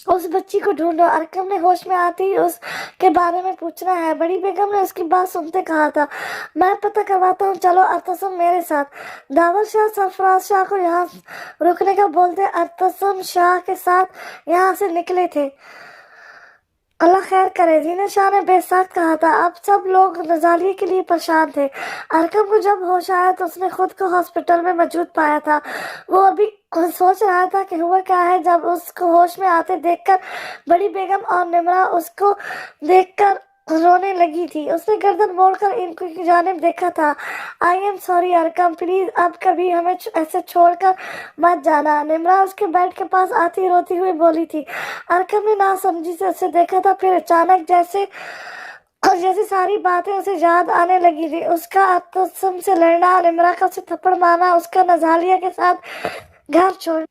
उस बच्ची को ढूंढो। अरकम ने होश में आते ही उसके बारे में पूछना है। बड़ी बेगम ने उसकी बात सुनते कहा था, मैं पता करवाता हूँ, चलो अरतसम मेरे साथ। दावर शाह सरफराज शाह को यहाँ रुकने का बोलते अरतसम शाह के साथ यहाँ से निकले थे। अल्लाह खैर करे, जीना शाह ने बेसाख्त कहा था। अब सब लोग नजालिए के लिए परेशान थे। अरकम को जब होश आया तो उसने खुद को हॉस्पिटल में मौजूद पाया था। वो अभी सोच रहा था कि हुआ क्या है, जब उसको होश में आते देखकर बड़ी बेगम और निम्रा उसको देखकर रोने लगी थी। उसने गर्दन मोड़कर इनकी जानिब देखा था। I am sorry Arkham, please अब कभी हमें ऐसे छोड़कर मत जाना। निम्रा उसके बेड के पास आती रोती हुई बोली थी। अरकम ने नासमझी से उसे देखा था, फिर अचानक जैसे सारी बातें उसे याद आने लगी थी। उसका अतसम से लड़ना, निम्रा का उसे थप्पड़ मारना, उसका नजालिया के साथ घर छोड़,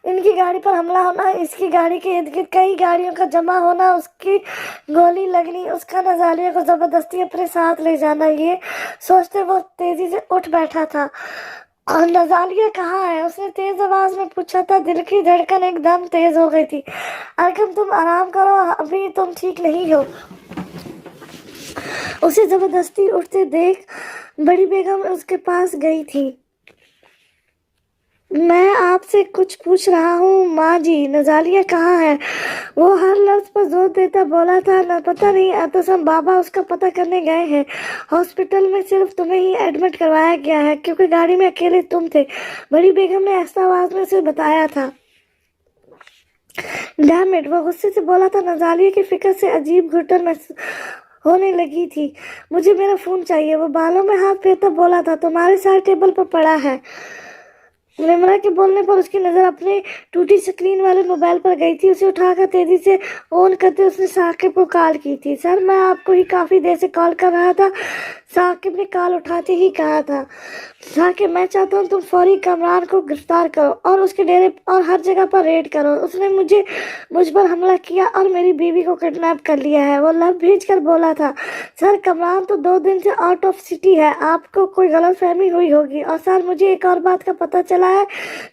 इनकी गाड़ी पर हमला होना, इसकी गाड़ी के इर्द गिर्द कई गाड़ियों का जमा होना, उसकी गोली लगनी, उसका नजालिया को जबरदस्ती अपने साथ ले जाना। ये सोचते वो तेजी से उठ बैठा था। और नजालिया कहाँ है? उसने तेज आवाज में पूछा था। दिल की धड़कन एकदम तेज हो गई थी। अरकम तुम आराम करो, अभी तुम ठीक नहीं हो। उसे जबरदस्ती उठते देख बड़ी बेगम उसके पास गई थी। मैं आपसे कुछ पूछ रहा हूँ माँ जी, नजालिया कहाँ है? वो हर लफ्ज पर जोर देता बोला था। न पता नहीं, अतसम बाबा उसका पता करने गए हैं। हॉस्पिटल में सिर्फ तुम्हें ही एडमिट करवाया गया है, क्योंकि गाड़ी में अकेले तुम थे। बड़ी बेगम ने ऐसा आवाज में उसे बताया था। डैम इट, वो गुस्से से बोला था। नजालिया की फिक्र से अजीब घुटन महसूस होने लगी थी। मुझे मेरा फोन चाहिए। वो बालों में हाथ फेरता बोला था, तुम्हारे साथ टेबल पर पड़ा है। निम्रा के बोलने पर उसकी नज़र अपने टूटी स्क्रीन वाले मोबाइल पर गई थी। उसे उठाकर तेजी से ऑन करते उसने साकिब को कॉल की थी। सर, मैं आपको ही काफ़ी देर से कॉल कर रहा था। साकिब ने कॉल उठाते ही कहा था। साकिब, मैं चाहता हूँ तुम फौरी कमरान को गिरफ्तार करो और उसके डेरे और हर जगह पर रेड करो। उसने मुझ पर हमला किया और मेरी बीवी को किडनैप कर लिया है। वो लब भेज कर बोला था। सर, कमरान तो 2 दिन से आउट ऑफ सिटी है, आपको कोई गलत फहमी हुई होगी। और सर, मुझे एक और बात का पता चला है।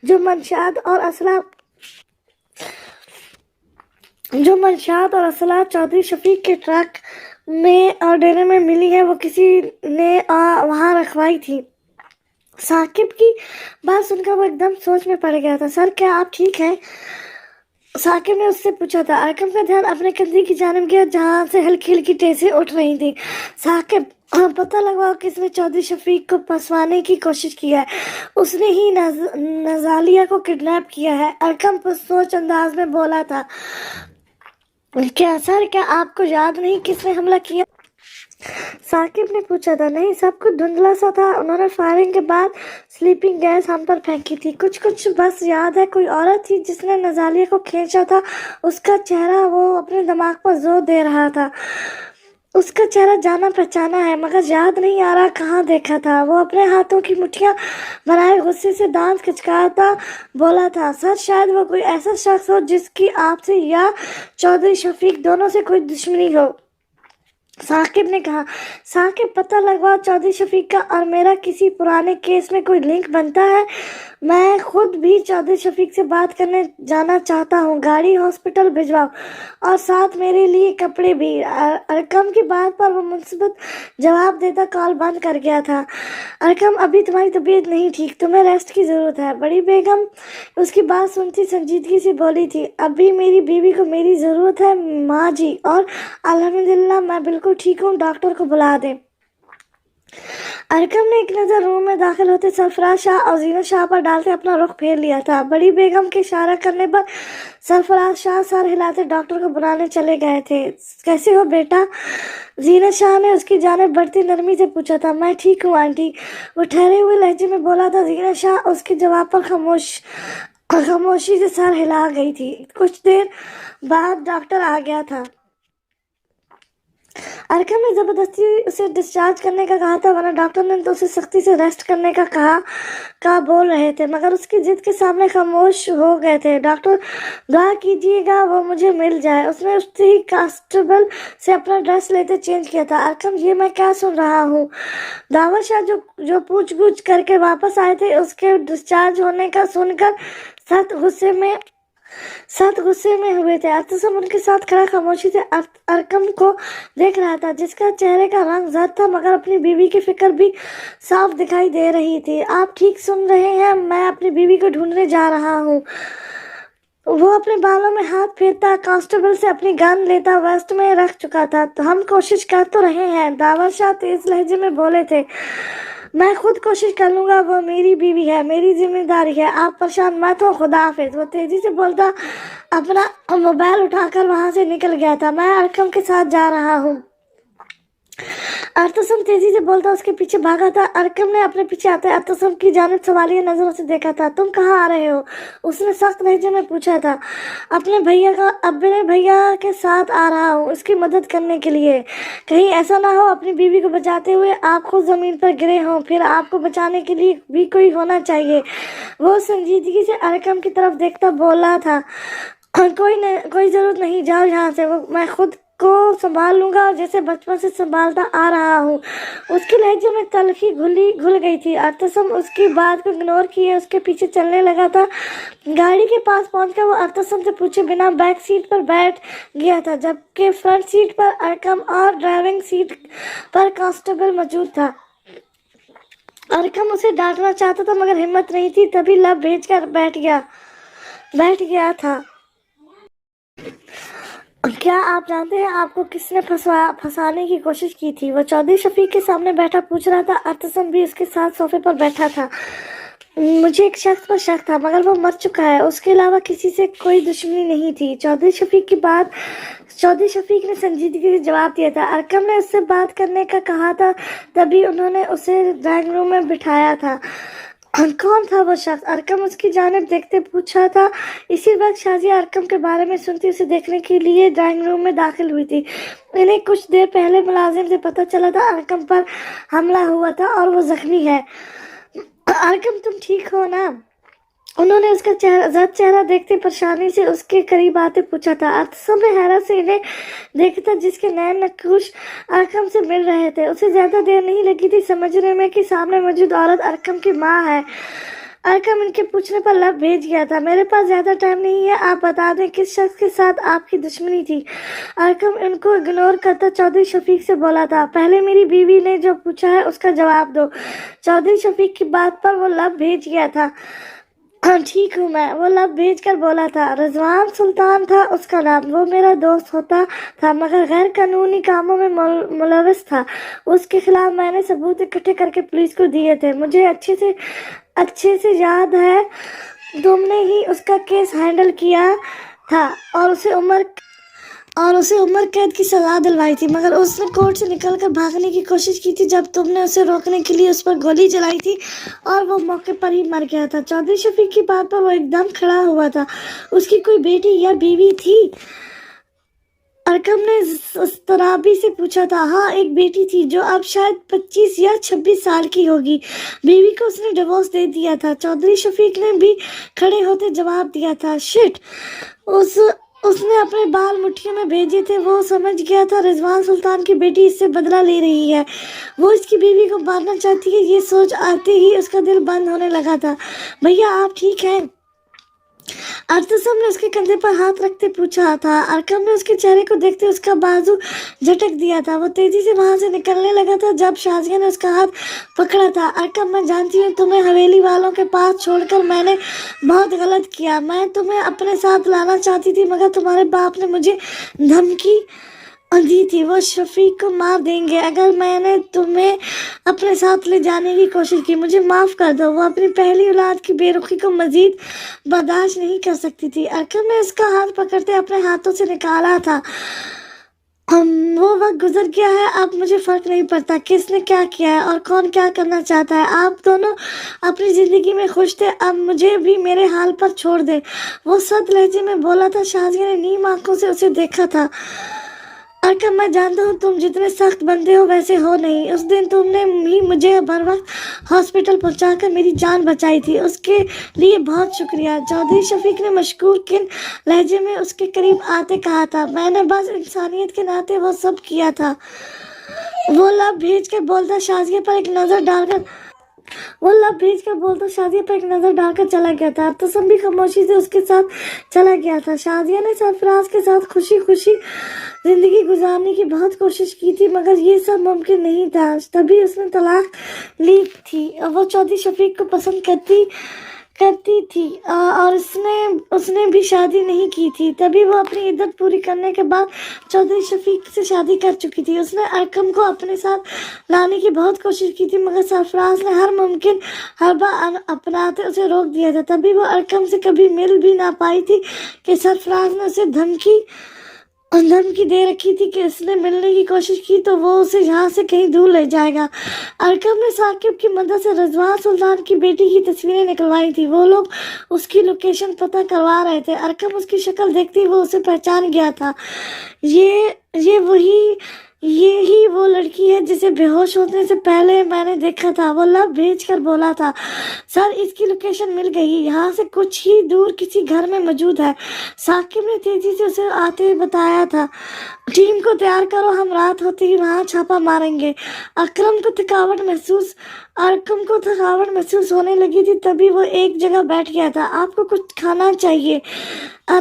जो मंशात और असला चौधरी शफीक के ट्रक में और डेरे में मिली है, वो किसी ने वहां रखवाई थी। साकिब की बात सुनकर वो एकदम सोच में पड़ गया था। सर, क्या आप ठीक हैं? साकिब ने उससे पूछा था। अरकम का ध्यान अपने कंधे की जानिब गया, जहां से हल्की हल्की टेसें उठ रही थी। साकिब, पता लगवाओ किसने चौधरी शफीक को फंसवाने की कोशिश की है। उसने ही नजालिया को किडनैप किया है। अरकम सोच अंदाज में बोला था। क्या सर, क्या आपको याद नहीं किसने हमला किया? साकिब ने पूछा था। नहीं, सब कुछ धुंधला सा था। उन्होंने फायरिंग के बाद स्लीपिंग गैस हम पर फेंकी थी। कुछ बस याद है। कोई औरत थी जिसने नजालिया को खींचा था। उसका चेहरा, वो अपने दिमाग पर जोर दे रहा था। उसका चेहरा जाना पहचाना है, मगर याद नहीं आ रहा कहाँ देखा था। वो अपने हाथों की मुट्ठियां बनाए गुस्से से दांत खिचकाता बोला था। सर, शायद वो कोई ऐसा शख्स हो जिसकी आपसे या चौधरी शफीक दोनों से कोई दुश्मनी हो। साकिब ने कहा। साकिब, पता लगवा चौधरी शफीक का और मेरा किसी पुराने केस में कोई लिंक बनता है। मैं खुद भी चौधरी शफीक से बात करने जाना चाहता हूँ। गाड़ी हॉस्पिटल भिजवाओ और साथ मेरे लिए कपड़े भी। अरकम की बात पर वो मुस्बत जवाब देता कॉल बंद कर गया था। अरकम, अभी तुम्हारी तबीयत नहीं ठीक, तुम्हें रेस्ट की ज़रूरत है। बड़ी बेगम उसकी बात सुनती संजीदगी से बोली थी। अभी मेरी बीवी को मेरी ज़रूरत है माँ जी, और अल्हम्दुलिल्लाह मैं बिल्कुल ठीक हूँ। डॉक्टर को बुला दें। अरकम ने एक नज़र रूम में दाखिल होते सरफराज शाह और जीनत शाह पर डालते अपना रुख फेर लिया था। बड़ी बेगम के इशारा करने पर सरफराज शाह सर हिलाते डॉक्टर को बुलाने चले गए थे। कैसे हो बेटा? जीनत शाह ने उसकी जानिब बढ़ती नरमी से पूछा था। मैं ठीक हूँ आंटी, वो ठहरे हुए लहजे में बोला था। जीनत शाह उसके जवाब पर खामोशी से सर हिला गई थी। कुछ देर बाद डॉक्टर आ गया था। अरकम ने जबरदस्ती उसे डिस्चार्ज करने का कहा था, वरना डॉक्टर ने तो उसे सख्ती से रेस्ट करने का कहा बोल रहे थे, मगर उसकी जिद के सामने खामोश हो गए थे। डॉक्टर दुआ कीजिएगा वो मुझे मिल जाए। उसने उससे ही कांस्टेबल से अपना ड्रेस लेते चेंज किया था। अरकम, ये मैं क्या सुन रहा हूँ? दावर शाह जो पूछ गूछ करके वापस आए थे, उसके डिस्चार्ज होने का सुनकर सख्त गुस्से में हुए थे। अतसम उनके साथ खड़ा खामोशी से अरकम को देख रहा था, जिसका चेहरे का रंग जर्द था, मगर अपनी बीवी की फिक्र भी साफ दिखाई दे रही थी। आप ठीक सुन रहे हैं, मैं अपनी बीवी को ढूंढने जा रहा हूँ। वो अपने बालों में हाथ फेरता कांस्टेबल से अपनी गन लेता वेस्ट में रख चुका था। तो हम कोशिश कर तो रहे हैं, दावर शाह तेज लहजे में बोले थे। मैं खुद कोशिश कर लूंगा, वो मेरी बीवी है, मेरी जिम्मेदारी है, आप परेशान मत हो, खुदा हाफिज। वो तेजी से बोलता अपना मोबाइल उठाकर वहां से निकल गया था। मैं अरकम के साथ जा रहा हूँ। अरतसम तेजी से बोलता उसके पीछे भागा था। अरकम ने अपने पीछे आते अरतसम की जानिब सवालिया नजरों से देखा था। तुम कहाँ आ रहे हो? उसने सख्त लहजे में पूछा था। अपने भैया के साथ आ रहा हूँ, उसकी मदद करने के लिए। कहीं ऐसा ना हो अपनी बीवी को बचाते हुए आप खुद जमीन पर गिरे हों, फिर आपको बचाने के लिए भी कोई होना चाहिए। वो संजीदगी से अरकम की तरफ देखता बोला था। कोई जरूरत नहीं, जाओ यहाँ से, वो मैं खुद को संभाल लूंगा, जैसे बचपन से संभालता आ रहा हूँ। उसके लहजे में तलखी घुल गई थी। अरतसम उसकी बात को इग्नोर किए उसके पीछे चलने लगा था। गाड़ी के पास पहुंचकर वो अरतसम से पूछे बिना बैक सीट पर बैठ गया था, जबकि फ्रंट सीट पर अरकम और ड्राइविंग सीट पर कांस्टेबल मौजूद था। अरकम उसे डांटना चाहता था, मगर हिम्मत नहीं थी। तभी लब भेज कर बैठ गया था। क्या आप जानते हैं आपको किसने फंसाने की कोशिश की थी? वो चौधरी शफीक के सामने बैठा पूछ रहा था। अरतसम भी उसके साथ सोफे पर बैठा था। मुझे एक शख्स पर शक था, मगर वो मर चुका है, उसके अलावा किसी से कोई दुश्मनी नहीं थी। चौधरी शफीक ने संजीदगी से जवाब दिया था। अरकम ने उससे बात करने का कहा था, तभी उन्होंने उसे ड्राइंग रूम में बिठाया था। कौन था वो शख्स? अरकम उसकी जानिब देखते पूछा था। इसी वक्त शाजिया अरकम के बारे में सुनती उसे देखने के लिए ड्राइंग रूम में दाखिल हुई थी। इन्हें कुछ देर पहले मुलाजिम से पता चला था अरकम पर हमला हुआ था और वो जख्मी है। अरकम, तुम ठीक हो ना? उन्होंने उसका चेहरा देखते परेशानी से उसके करीब आते पूछा था। अरतसम ने हैरत से इन्हें देखा था, जिसके नैन नक्कुश अरकम से मिल रहे थे। उसे ज्यादा देर नहीं लगी थी समझने में कि सामने मौजूद औरत अरकम की माँ है। अरकम इनके पूछने पर लब भेज गया था। मेरे पास ज्यादा टाइम नहीं है, आप बता दें किस शख्स के साथ आपकी दुश्मनी थी? अरकम इनको इग्नोर करता चौधरी शफीक से बोला था। पहले मेरी बीवी ने जो पूछा है उसका जवाब दो। चौधरी शफीक की बात पर वो लब भेज गया था। ठीक हूँ मैं, वो लब भेज कर बोला था। रिजवान सुल्तान था उसका नाम। वो मेरा दोस्त होता था, मगर गैर कानूनी कामों में मुलविस था। उसके खिलाफ मैंने सबूत इकट्ठे करके पुलिस को दिए थे। मुझे अच्छे से याद है, तुमने ही उसका केस हैंडल किया था और उसे उम्र कैद की सजा दिलवाई थी, मगर उसने कोर्ट से निकलकर भागने की कोशिश की थी जब तुमने उसे रोकने के लिए उस पर गोली चलाई थी और वो मौके पर ही मर गया था। चौधरी शफीक की बात पर वो एकदम खड़ा हुआ था। उसकी कोई बेटी या बीवी थी? अरकम ने तराबी से पूछा था। हाँ, एक बेटी थी जो अब शायद 25 या 26 साल की होगी। बीवी को उसने डिवोर्स दे दिया था। चौधरी शफीक ने भी खड़े होते जवाब दिया था। शिट, उसने अपने बाल मुट्ठियों में भेजे थे। वो समझ गया था रिजवान सुल्तान की बेटी इससे बदला ले रही है, वो इसकी बीवी को मारना चाहती है। ये सोच आते ही उसका दिल बंद होने लगा था। भैया, आप ठीक हैं? अरतसम ने उसके कंधे पर हाथ रखते पूछा था। अरकम ने उसके चेहरे को देखते उसका बाजू झटक दिया था। वो तेजी से वहां से निकलने लगा था जब शाजिया ने उसका हाथ पकड़ा था। अरकम, मैं जानती हूँ तुम्हें हवेली वालों के पास छोड़कर मैंने बहुत गलत किया। मैं तुम्हें अपने साथ लाना चाहती थी, मगर तुम्हारे बाप ने मुझे धमकी दी थी, वो शफीक को मार देंगे अगर मैंने तुम्हें अपने साथ ले जाने की कोशिश की, मुझे माफ़ कर दो। वो अपनी पहली औलाद की बेरुखी को मजीद बर्दाश्त नहीं कर सकती थी। अरकम ने उसका हाथ पकड़ते अपने हाथों से निकाला था। वो वक्त गुजर गया है, अब मुझे फ़र्क नहीं पड़ता किसने क्या किया है और कौन क्या करना चाहता है। आप दोनों अपनी ज़िंदगी में खुश थे, अब मुझे भी मेरे हाल पर छोड़ दे, वो सख्त लहजे में बोला था। शाजिया ने नीम आंखों से उसे देखा था। अरकम, मैं जानता हूँ तुम जितने सख्त बंदे हो वैसे हो नहीं। उस दिन तुमने ही मुझे बर वक्त हॉस्पिटल पहुँचाकर मेरी जान बचाई थी, उसके लिए बहुत शुक्रिया। चौधरी शफीक ने मशकूर किन लहजे में उसके करीब आते कहा था। मैंने बस इंसानियत के नाते वो सब किया था। वो लब भेज कर बोलता शाजिया पर एक नज़र डालकर चला गया था। तसम भी खामोशी से उसके साथ चला गया था। शाजिया ने सरफराज के साथ खुशी खुशी जिंदगी गुजारने की बहुत कोशिश की थी, मगर ये सब मुमकिन नहीं था। तभी उसने तलाक ली थी। वो चौधरी शफीक को पसंद करती थी और उसने भी शादी नहीं की थी। तभी वो अपनी इद्दत पूरी करने के बाद चौधरी शफीक से शादी कर चुकी थी। उसने अरकम को अपने साथ लाने की बहुत कोशिश की थी, मगर सरफराज ने हर मुमकिन हरबा अपनाते उसे रोक दिया था। तभी वो अरकम से कभी मिल भी ना पाई थी कि सरफराज ने उसे धमकी दे रखी थी कि उसने मिलने की कोशिश की तो वो उसे यहाँ से कहीं दूर ले जाएगा। अरकम ने साकिब की मदद से रजवान सुल्तान की बेटी की तस्वीरें निकलवाई थी। वो लोग उसकी लोकेशन पता करवा रहे थे। अरकम उसकी शक्ल देखती वो उसे पहचान गया था। ये ही वो लड़की है जिसे बेहोश होने से पहले मैंने देखा था। वो लब भेज कर बोला था, सर इसकी लोकेशन मिल गई, यहाँ से कुछ ही दूर किसी घर में मौजूद है। साकिब ने तेजी से उसे आते हुए बताया था, टीम को तैयार करो, हम रात होते ही वहाँ छापा मारेंगे। अरकम को थकावट महसूस होने लगी थी। तभी वो एक जगह बैठ गया था। आपको कुछ खाना चाहिए?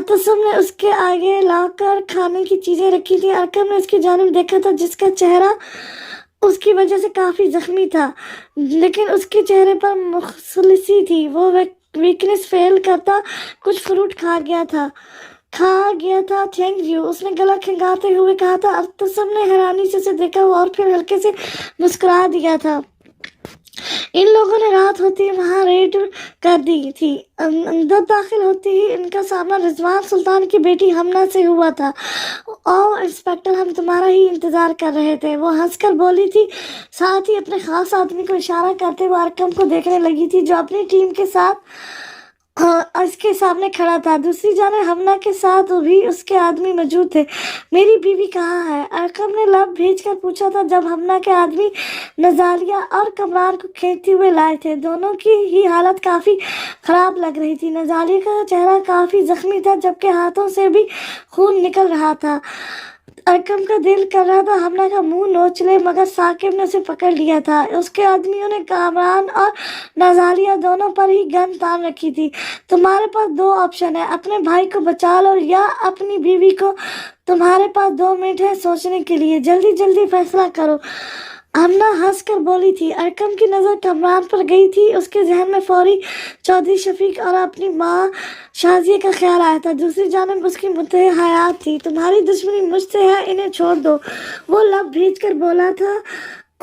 तसम ने उसके आगे लाकर खाने की चीजें रखी थी। अरकम ने उसकी जानिब देखा था, जिसका चेहरा उसकी वजह से काफी जख्मी था, लेकिन उसके चेहरे पर मुखलिसी थी। वो वीकनेस फेल करता कुछ फ्रूट खा गया था। थैंक यू, उसने गला खिंगारते हुए कहा था। तसम ने हैरानी से उसे देखा और फिर हल्के से मुस्कुरा दिया था। इन लोगों ने रात होती ही वहाँ रेड कर दी थी। अंदर दाखिल होते ही इनका सामना रिजवान सुल्तान की बेटी हमना से हुआ था। ओ इंस्पेक्टर, हम तुम्हारा ही इंतजार कर रहे थे, वो हंसकर बोली थी, साथ ही अपने खास आदमी को इशारा करते हुए अरकम को देखने लगी थी, जो अपनी टीम के साथ उसके सामने खड़ा था। दूसरी जानिब हमना के साथ भी उसके आदमी मौजूद थे। मेरी बीवी कहाँ है? अरकम ने लब भेजकर पूछा था, जब हमना के आदमी नजालिया और कमरान को खींचते हुए लाए थे। दोनों की ही हालत काफी खराब लग रही थी। नजालिया का चेहरा काफी जख्मी था, जबकि हाथों से भी खून निकल रहा था। अरकम का दिल कर रहा था हमना का मुंह नोच ले, मगर साकिब ने उसे पकड़ लिया था। उसके आदमियों ने कामरान और नजारिया दोनों पर ही गन तान रखी थी। तुम्हारे पास दो ऑप्शन है, अपने भाई को बचा लो या अपनी बीवी को। तुम्हारे पास 2 मिनट है सोचने के लिए, जल्दी जल्दी फैसला करो। हमना हंसकर बोली थी। अरकम की नज़र कमरान पर गई थी। उसके जहन में फौरी चौधरी शफीक और अपनी माँ शाजिया का ख्याल आया था। दूसरी जानिब उसकी मुद्दे हयात थी। तुम्हारी दुश्मनी मुझसे है, इन्हें छोड़ दो, वो लब भेज कर बोला था।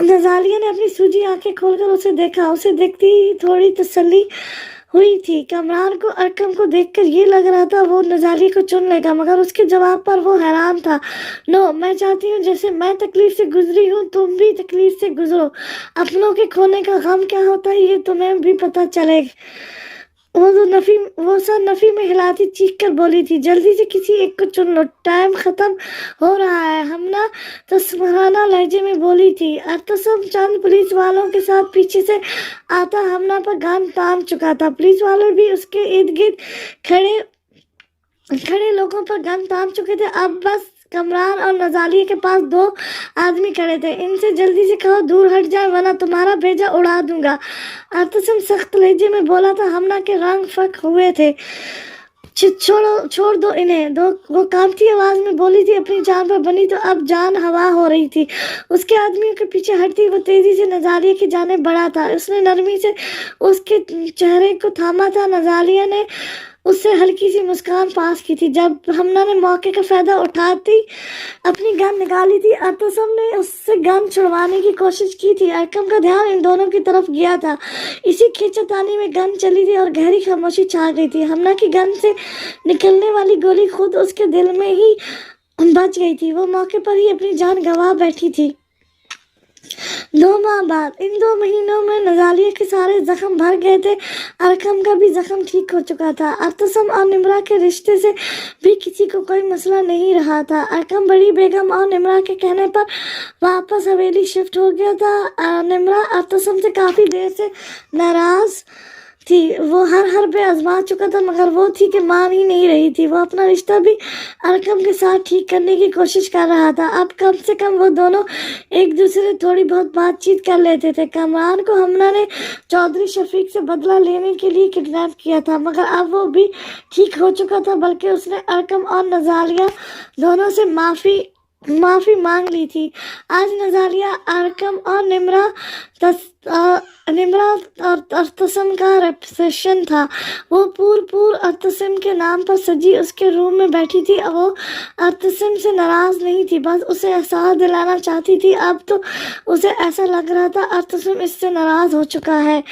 नजालिया ने अपनी सूजी आंखें खोलकर उसे देखा। उसे देखती ही थोड़ी तसल्ली हुई थी। कमरान को अरकम को देखकर ये लग रहा था वो नजालिया को चुन लेगा, मगर उसके जवाब पर वो हैरान था। नो, मैं चाहती हूँ जैसे मैं तकलीफ से गुजरी हूँ तुम भी तकलीफ से गुजरो। अपनों के खोने का गम क्या होता है ये तुम्हें भी पता चलेगा। वो सर नफी में हिलाती चीख कर बोली थी, जल्दी से किसी एक को चुन लो, टाइम खत्म हो रहा है। हमना तस्मराना लहजे में बोली थी। अरतसम चंद पुलिस वालों के साथ पीछे से आता हमना पर गन तान चुका था। पुलिस वाले भी उसके इर्द गिर्द खड़े लोगों पर गन तान चुके थे। अब बस कमरान और नजालिया के पास 2 आदमी खड़े थे। इनसे जल्दी से कहो दूर हट जाए, वरना तुम्हारा भेजा उड़ा दूंगा। अरतसम सख्त लहजे में बोला था। हमना के रंग फक हुए थे। छोड़ दो इन्हें, वो कांपती आवाज में बोली थी। अपनी जान पर बनी तो अब जान हवा हो रही थी। उसके आदमियों के पीछे हटती वो तेजी से नजालिया की जानिब बढ़ा था। उसने नरमी से उसके चेहरे को थामा था। नजालिया ने उससे हल्की सी मुस्कान पास की थी। जब हमना ने मौके का फायदा उठाती अपनी गन निकाली थी, अतसम ने उससे गन छुड़वाने की कोशिश की थी। अरकम का ध्यान इन दोनों की तरफ गया था। इसी खींचातानी में गन चली थी और गहरी खामोशी छा गई थी। हमना की गन से निकलने वाली गोली खुद उसके दिल में ही बच गई थी। वो मौके पर ही अपनी जान गंवा बैठी थी। 2 माह बाद, इन 2 महीनों में नजालिया के सारे जख्म भर गए थे। अरकम का भी जख्म ठीक हो चुका था। अतसम और निम्रा के रिश्ते से भी किसी को कोई मसला नहीं रहा था। अरकम बड़ी बेगम और निम्रा के कहने पर वापस हवेली शिफ्ट हो गया था। निम्रा अतसम से काफी देर से नाराज थी। वो हर पे आजमा चुका था, मगर वो थी कि मान ही नहीं रही थी। वो अपना रिश्ता भी अरकम के साथ ठीक करने की कोशिश कर रहा था। अब कम से कम वो दोनों एक दूसरे से थोड़ी बहुत बातचीत कर लेते थे। कमरान को हमना ने चौधरी शफीक से बदला लेने के लिए किडनैप किया था, मगर अब वो भी ठीक हो चुका था। बल्कि उसने अरकम और नजालिया दोनों से माफी मांग ली थी। आज नजालिया, अरकम और निम्रा और अरतसम का रिसेप्शन था। वो पूर अरतसम के नाम पर सजी उसके रूम में बैठी थी। वो अरतसम से नाराज नहीं थी, बस उसे एहसास दिलाना चाहती थी। अब तो उसे ऐसा लग रहा था अरतसम इससे नाराज हो चुका है।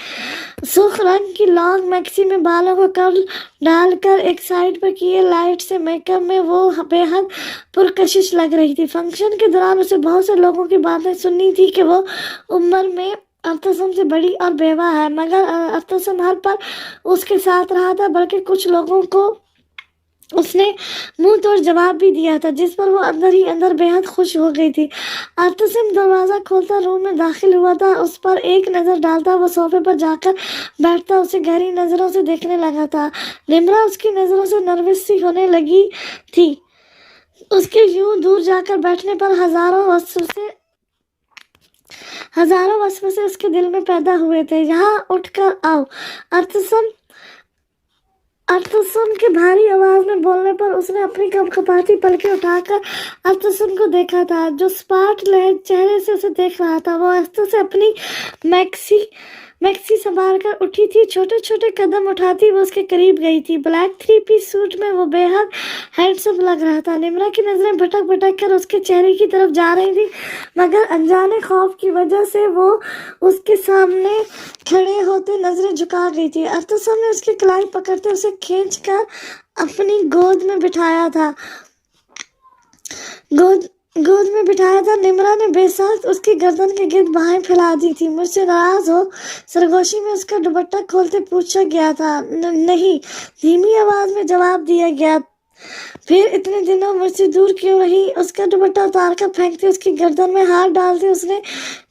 सुर्ख रंग की लॉन्ग मैक्सी में बालों को कर्ल डालकर एक साइड पर किए लाइट से मेकअप में वो बेहद पुरकशिश लग रही थी। फंक्शन के दौरान उसे बहुत से लोगों की बातें सुननी थी कि वो उम्र में अरतसम से बड़ी और बेवा है, मगर अरतसम हर पल उसके साथ रहा था। बल्कि कुछ लोगों को उसने मुंह तोड़ जवाब भी दिया था, जिस पर वो अंदर ही अंदर बेहद खुश हो गई थी। अरतसम दरवाजा खोलता रूम में दाखिल हुआ था। उस पर एक नजर डालता वो सोफे पर जाकर बैठता उसे गहरी नजरों से देखने लगा था। निम्रा उसकी नजरों से नर्वस सी होने लगी थी। उसके यूं दूर जाकर बैठने पर हजारों वसवसे उसके दिल में पैदा हुए थे। यहाँ उठकर आओ। अरतसम के भारी आवाज में बोलने पर उसने अपनी कपकपाती पलकें उठाकर अरतसम को देखा था, जो स्पाट लहर चेहरे से उसे देख रहा था। वो आस्ते से अपनी मैक्सी संभाल कर उठी थी। छोटे छोटे कदम उठाती वो उसके करीब गई थी। ब्लैक 3-piece सूट में वो बेहद हैंडसम लग रहा था। निम्रा की नजरें भटक कर उसके चेहरे की तरफ जा रही थी, मगर अनजाने खौफ की वजह से वो उसके सामने खड़े होते नजरें झुका गई थी। अरतसम ने उसकी कलाई पकड़ते उसे खींचकर अपनी गोद में बिठाया था। निम्रा ने बेसाख्त उसकी गर्दन के गिर्द बाहें फैला दी थी। मुझसे नाराज हो? सरगोशी में उसका दुपट्टा खोलते पूछा गया था। नहीं, धीमी आवाज में जवाब दिया गया। फिर इतने दिनों मुझसे दूर क्यों रही? उसका दुपट्टा उतार कर फेंकते उसकी गर्दन में हाथ डालते उसने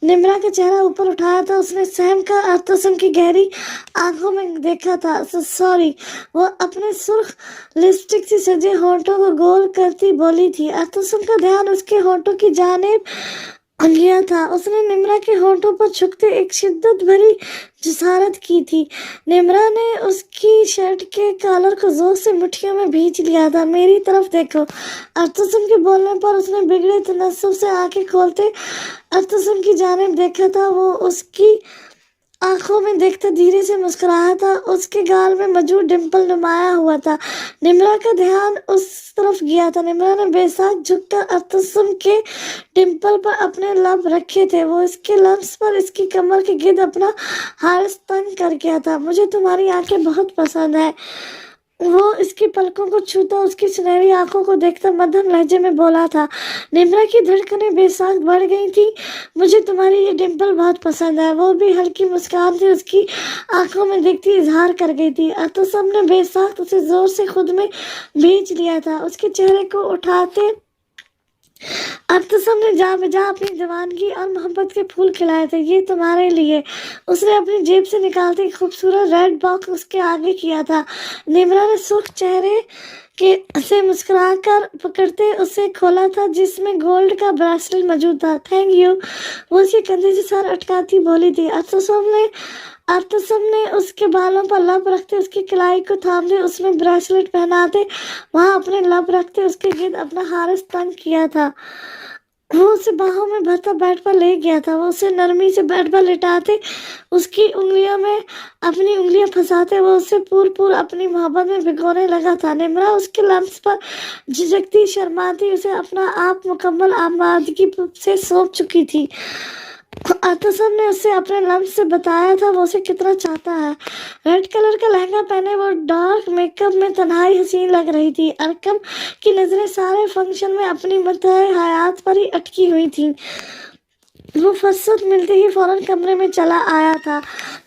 निम्रा का चेहरा ऊपर उठाया था। उसने सहम का अरतसम की गहरी आंखों में देखा था। सॉरी, वो अपने सुर्ख लिपस्टिक से सजे होंठों को गोल करती बोली थी। अरतसम का ध्यान उसके होंठों की जानिब गया था। उसने निम्रा के होंठों पर छुपते एक शिद्दत भरी जिसारत की थी। निम्रा ने उसकी शर्ट के कॉलर को जोर से मुट्ठियों में भींच लिया था। मेरी तरफ देखो। अरतसम के बोलने पर उसने बिगड़े तनस्सुब से आंखें खोलते अरतसम की जानिब देखा था। वो उसकी आंखों में देखता धीरे से मुस्कुराया था। उसके गाल में मौजूद डिम्पल नुमाया हुआ था। निम्रा का ध्यान उस तरफ गया था। निम्रा ने बेसाख झुककर अरतसम के डिम्पल पर अपने लब रखे थे। वो इसके लब्स पर इसकी कमर के गिर्द अपना हाथ तंग कर गया था। मुझे तुम्हारी आंखें बहुत पसंद है। वो इसकी पलकों को छूता उसकी सुनहरी आंखों को देखता मध्यम लहजे में बोला था। निम्रा की धड़कनें बेसाख्त बढ़ गई थी। मुझे तुम्हारी ये डिम्पल बहुत पसंद है। वो भी हल्की मुस्कान से उसकी आंखों में देखती इजहार कर गई थी। अरतसम ने बेसाख्त उसे जोर से खुद में भींच लिया था। उसके चेहरे को उठाते अरतसम ने जा बजा अपनी जवानगी और मोहब्बत के फूल खिलाए थे। ये तुम्हारे लिए। उसने अपनी जेब से निकालते एक खूबसूरत रेड बॉक्स उसके आगे किया था। निम्रा ने सुर्ख चेहरे के से मुस्कुराकर पकड़ते उसे खोला था, जिसमें गोल्ड का ब्रेसलेट मौजूद था। थैंक यू, वो उसके कंधे से सर अटकाती बोली थी। अरतसम ने उसके बालों पर लब रखते उसकी कलाई को थामते उसमें ब्रेसलेट पहनाते वहां अपने लब रखते उसके गिर्द अपना हारिस तंग किया था। वो उसे बाहों में भरता बेड पर ले गया था। वो उसे नरमी से बेड पर लिटाते, उसकी उंगलियों में अपनी उंगलियां फंसाते, वो उसे पूर अपनी मोहब्बत में भिगोने लगा था। निम्रा उसके लम्स पर झिझकती, शर्माती, उसे अपना आप मुकम्मल आमादगी से सौंप चुकी थी। आतिशम ने उसे अपने लम्स से बताया था वो उसे कितना चाहता है। रेड कलर का लहंगा पहने वो डार्क मेकअप में तन्हाई हसीन लग रही थी। अरकम की नजरें सारे फंक्शन में अपनी मतह हयात पर ही अटकी हुई थी। वो फुर्सत मिलते ही फौरन कमरे में चला आया था।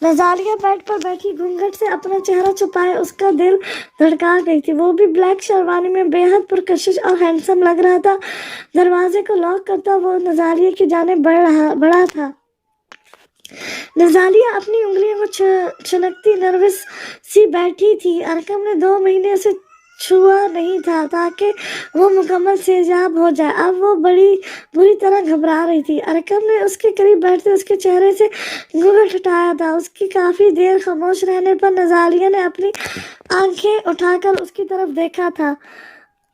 नजालिया बेड पर बैठी घूंघट से अपना चेहरा छुपाए उसका दिल धड़का गई थी। वो भी ब्लैक शेरवानी में बेहद पुरकशिश और हैंडसम लग रहा था। दरवाजे को लॉक करता वो नजालिया की जानिब बढ़ा था। नजालिया अपनी उंगलियों को छुनकती नर्वस सी बैठी थी। अरकम ने 2 महीने उसे छुआ नहीं था ताकि वो मुकम्मल सेजाब हो जाए। अब वो बड़ी बुरी तरह घबरा रही थी। अरकम ने उसके करीब बैठते उसके चेहरे से घूंघट हटाया था। उसकी काफी देर खामोश रहने पर नजालिया ने अपनी आंखें उठाकर उसकी तरफ देखा था।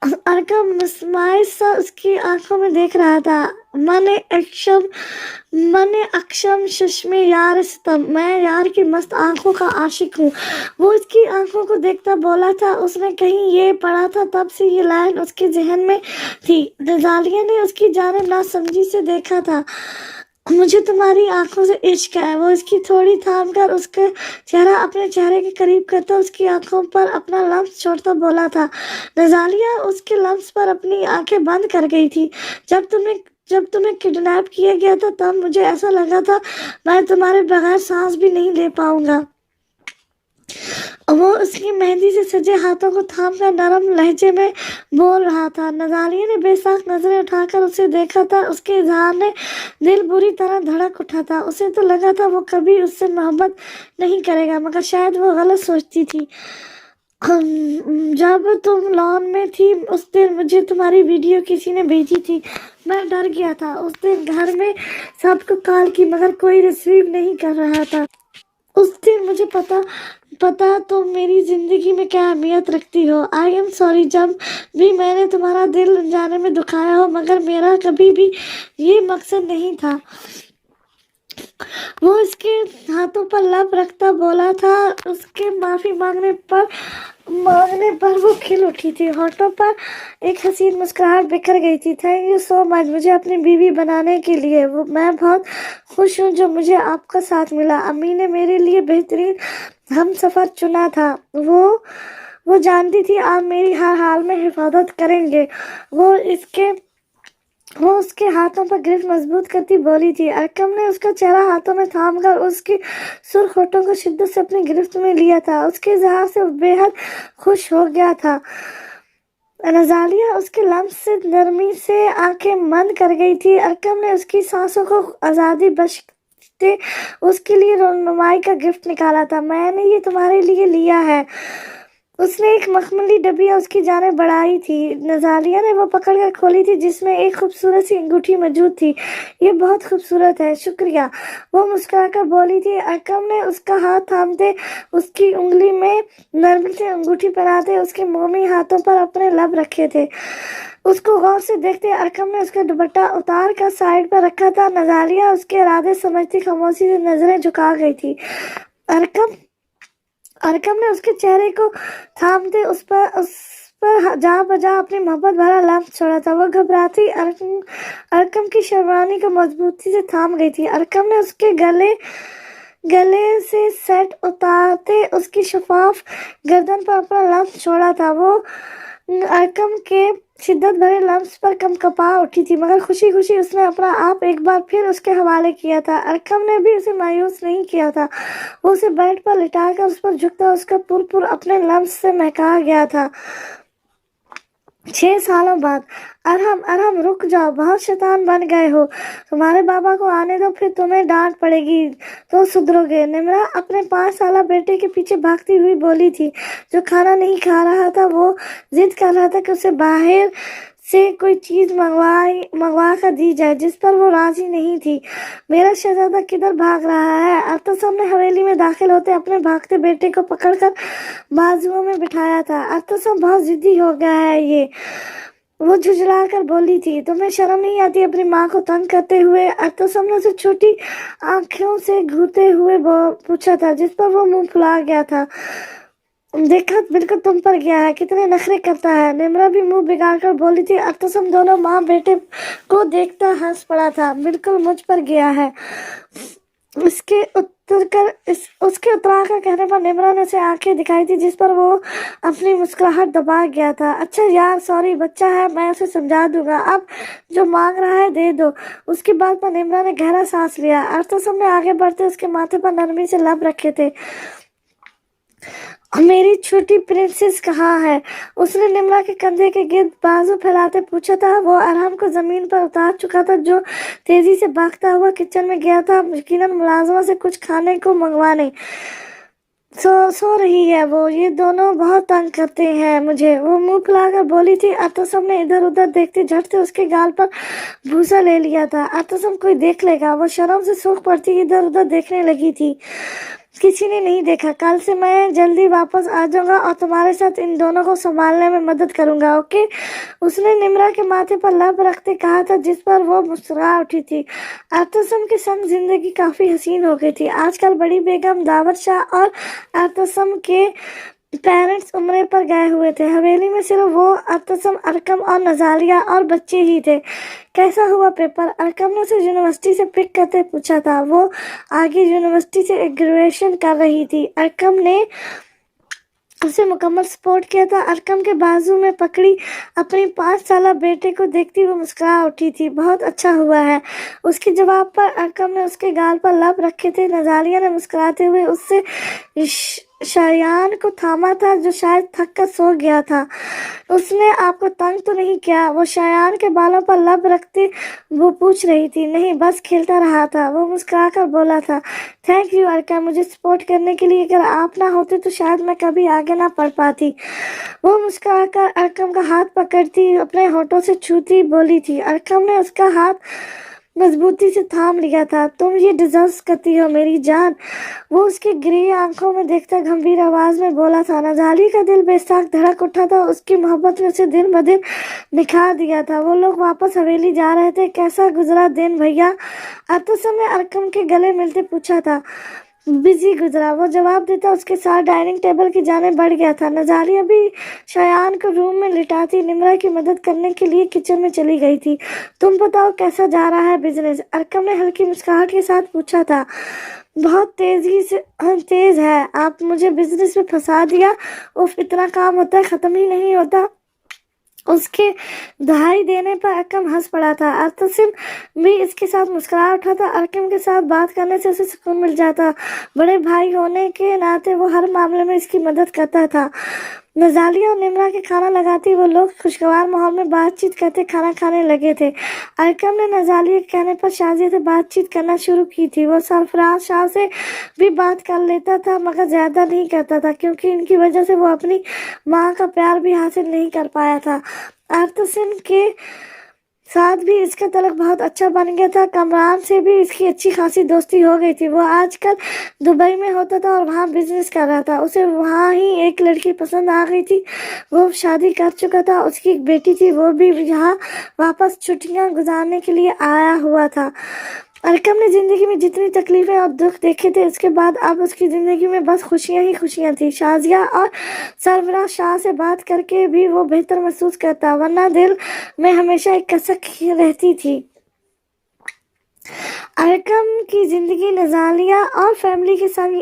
अरकम मुस्माइस सा उसकी आंखों में देख रहा था। मन अक्षम चश्मे यार सितम, मैं यार की मस्त आंखों का आशिक हूँ, वो इसकी आंखों को देखता बोला था। उसने कहीं ये पढ़ा था, तब से ये लाइन उसके जहन में थी। नजालिया ने उसकी जानिब नासमझी से देखा था। मुझे तुम्हारी आंखों से इश्क है, वो इसकी थोड़ी थाम कर उसका चेहरा अपने चेहरे के करीब करता उसकी आंखों पर अपना लम्स छोड़ता बोला था। नजालिया उसके लम्स पर अपनी आंखें बंद कर गई थी। जब तुम्हें किडनैप किया गया था तब मुझे ऐसा लगा था मैं तुम्हारे बगैर सांस भी नहीं ले पाऊंगा। वो उसकी मेहंदी से सजे हाथों को थामकर नरम लहजे में बोल रहा था। नजालिया ने बेसाख नजरें उठाकर उसे देखा था। उसके इजहार ने दिल बुरी तरह धड़क उठा था। उसे तो लगा था वो कभी उससे मोहब्बत नहीं करेगा, मगर शायद वो गलत सोचती थी। जब तुम लॉन में थी उस दिन मुझे तुम्हारी वीडियो किसी ने भेजी थी। मैं डर गया था। उस दिन घर में सबको कॉल की मगर कोई रिसीव नहीं कर रहा था। उस दिन मुझे पता तो मेरी जिंदगी में क्या अहमियत रखती हो। आई एम सॉरी जब भी मैंने तुम्हारा दिल अनजाने में दुखाया हो, मगर मेरा कभी भी ये मकसद नहीं था। वो इसके हाथों पर लब रखता बोला था। उसके माफी मांगने पर वो खिल उठी थी। होठों पर एक हसीन मुस्कुराहट बिखर गई थी। थैंक यू सो मच मुझे अपनी बीवी बनाने के लिए। मैं बहुत खुश हूँ जो मुझे आपका साथ मिला। अम्मी ने मेरे लिए बेहतरीन हम सफर चुना था। वो जानती थी आप मेरी हर हाल में हिफाजत करेंगे। वो उसके हाथों पर गिरफ्त मजबूत करती बोली थी। अरकम ने उसका चेहरा हाथों में थाम कर उसकी सुर्ख होठों को शिद्दत से अपनी गिरफ्त में लिया था। उसके इजहार से बेहद खुश हो गया था। नजालिया उसके लम्स से नरमी से आंखें बंद कर गई थी। अरकम ने उसकी सांसों को आज़ादी बख्शते उसके लिए रोनुमाई का गिफ्ट निकाला था। मैंने ये तुम्हारे लिए लिया है। उसने एक मखमली डबिया उसकी जानिब बढ़ाई थी। नजालिया ने वो पकड़कर खोली थी जिसमें एक खूबसूरत सी अंगूठी मौजूद थी। ये बहुत खूबसूरत है, शुक्रिया, वो मुस्कुराकर बोली थी। अरकम ने उसका हाथ थामते उसकी उंगली में नरमी से अंगूठी पहनाते उसके मोमी हाथों पर अपने लब रखे थे। उसको गौर से देखते अरकम ने उसका दुपट्टा उतार कर साइड पर रखा था। नजालिया उसके इरादे समझती खामोशी से नजरें झुका गई थी। अरकम ने उसके चेहरे को थामते उस पर जहाँ बजा अपनी मोहब्बत भरा लम्स छोड़ा था। वो घबराती अरकम की शेरवानी को मजबूती से थाम गई थी। अरकम ने उसके गले से सेट उतारते उसकी शफाफ गर्दन पर अपना लम्स छोड़ा था। वो अरकम के शिद्दत भरे लम्स पर कपा उठी थी, मगर खुशी खुशी उसने अपना आप एक बार फिर उसके हवाले किया था। अरकम ने भी उसे मायूस नहीं किया था। वो उसे बेड पर लिटाकर उस पर झुकता उसका पुर अपने लम्स से महका गया था। 6 सालों बाद। अरहम रुक जाओ, बहुत शैतान बन गए हो। तुम्हारे बाबा को आने दो, फिर तुम्हें डांट पड़ेगी तो सुधरोगे। निम्रा अपने 5 साला बेटे के पीछे भागती हुई बोली थी, जो खाना नहीं खा रहा था। वो जिद कर रहा था कि उसे बाहर से कोई चीज मंगवा कर दी जाए, जिस पर वो राजी नहीं थी। मेरा शहजादा किधर भाग रहा है? अरतसम ने हवेली में दाखिल होते अपने भागते बेटे को पकड़कर बाजुओं में बिठाया था। अरतसम बहुत जिद्दी हो गया है ये। वो झुंझला कर बोली थी, तुम्हें शर्म नहीं आती अपनी माँ को तंग करते हुए? एहतसाम ने उसे छोटी आंखों से घूरते हुए पूछा था, जिस पर वो मुंह फुला गया था। देखा बिल्कुल तुम पर गया है, कितने नखरे करता है। निम्रा भी मुंह बिगाड़ कर बोली थी। एहतसाम दोनों माँ बेटे को देखता हंस पड़ा था। बिल्कुल मुझ पर गया है। उसके उतरा कर कहने पर निम्रा ने उसे आंखें दिखाई थी, जिस पर वो अपनी मुस्कुराहट दबा गया था। अच्छा यार, सॉरी, बच्चा है, मैं उसे समझा दूंगा। अब जो मांग रहा है दे दो। उसकी बात पर निम्रा ने गहरा सांस लिया। एहतसाम ने आगे बढ़ते उसके माथे पर नरमी से लब रखे थे। मेरी छोटी प्रिंसेस कहाँ है? उसने निम्रा के कंधे के गिर्द बाजू फैलाते पूछा था। वो अरहम को जमीन पर उतार चुका था, जो तेजी से भागता हुआ किचन में गया था, यकीनन मुलाजिमा से कुछ खाने को मंगवाने। सो रही है वो। ये दोनों बहुत तंग करते हैं मुझे, वो मुंह फुलाकर बोली थी। एहतसाम ने इधर उधर देखते झट से उसके गाल पर भूसा ले लिया था। एहतसाम कोई देख लेगा, वो शर्म से सूख पड़ती इधर उधर देखने लगी थी। किसी ने नहीं देखा। कल से मैं जल्दी वापस आ जाऊंगा और तुम्हारे साथ इन दोनों को संभालने में मदद करूंगा, ओके? उसने निम्रा के माथे पर लब रखते कहा था, जिस पर वो मुस्कुरा उठी थी। एहतसाम के संग जिंदगी काफी हसीन हो गई थी। आजकल बड़ी बेगम दावत शाह और एहतसाम के पेरेंट्स उम्रे पर गए हुए थे। हवेली में सिर्फ वो, एहतसाम, अरकम और नजालिया और बच्चे ही थे। कैसा हुआ पेपर? अरकम ने उसे यूनिवर्सिटी से पिक करते पूछा था। वो आगे यूनिवर्सिटी से ग्रेजुएशन कर रही थी। अरकम ने उसे मुकम्मल सपोर्ट किया था। अरकम के बाजू में पकड़ी अपनी 5 साला बेटे को देखती वो मुस्कुरा उठी थी। बहुत अच्छा हुआ है। उसके जवाब पर अरकम ने उसके गाल पर लब रखे थे। नजालिया ने मुस्कुराते हुए उससे शायान को थामा था, जो शायद थक कर सो गया था। उसने आपको तंग तो नहीं किया? वो शायान के बालों पर लब रखते वो पूछ रही थी। नहीं, बस खेलता रहा था, वो मुस्कुरा कर बोला था। थैंक यू अरकम, मुझे सपोर्ट करने के लिए। अगर आप ना होते तो शायद मैं कभी आगे ना पढ़ पाती। वो मुस्कुरा कर अरकम का हाथ पकड़ती अपने होठों से छूती बोली थी। अरकम ने उसका हाथ मजबूती से थाम लिया था। तुम ये डिजर्व करती हो मेरी जान, वो उसकी ग्रे आंखों में देखता गंभीर आवाज में बोला था। नजाली का दिल बेसाख धड़क उठा था। उसकी मोहब्बत ने उसे दिन ब दिन निखार दिया था। वो लोग वापस हवेली जा रहे थे। कैसा गुजरा दिन भैया? एहतसाम ने अरकम के गले मिलते पूछा था। बिजी गुजरा, वो जवाब देता उसके साथ डाइनिंग टेबल की जानिब बढ़ गया था। नजाली अभी शायान को रूम में लिटाती निम्रा की मदद करने के लिए किचन में चली गई थी। तुम बताओ कैसा जा रहा है बिजनेस? अरकम ने हल्की मुस्कुराहट के साथ पूछा था। बहुत तेज है। आप मुझे बिजनेस में फंसा दिया। उफ, इतना काम होता है, खत्म ही नहीं होता। उसके दहाई देने पर अरकम हंस पड़ा था। एहतसाम भी इसके साथ मुस्कुरा उठा था। अरकम के साथ बात करने से उसे सुकून मिल जाता। बड़े भाई होने के नाते वो हर मामले में इसकी मदद करता था। नजालिया और निम्रा के खाना लगाती वो लोग खुशगवार माहौल में बातचीत करते खाना खाने लगे थे। अरकम ने नजालिया के कहने पर शाजिया से बातचीत करना शुरू की थी। वो सरफराज शाह से भी बात कर लेता था, मगर ज्यादा नहीं करता था, क्योंकि इनकी वजह से वो अपनी माँ का प्यार भी हासिल नहीं कर पाया था। एहतसाम के साथ भी इसका तलक बहुत अच्छा बन गया था। कमरान से भी इसकी अच्छी खासी दोस्ती हो गई थी। वो आजकल दुबई में होता था और वहाँ बिजनेस कर रहा था। उसे वहाँ ही एक लड़की पसंद आ गई थी। वो शादी कर चुका था, उसकी एक बेटी थी। वो भी यहाँ वापस छुट्टियाँ गुजारने के लिए आया हुआ था। अरकम ने जिंदगी में जितनी तकलीफें और दुख देखे थे, उसके बाद अब उसकी जिंदगी में बस खुशियां ही खुशियां थी। शाजिया और सरफराज शाह से बात करके भी वो बेहतर महसूस करता, वरना दिल में हमेशा एक कसक रहती थी। अरकम की जिंदगी नजालिया और फैमिली के संग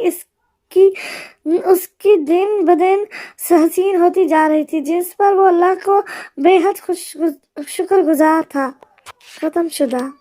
उसकी दिन ब दिन हसीन होती जा रही थी, जिस पर वो अल्लाह को बेहद शुक्रगुजार था। खत्म शुदा।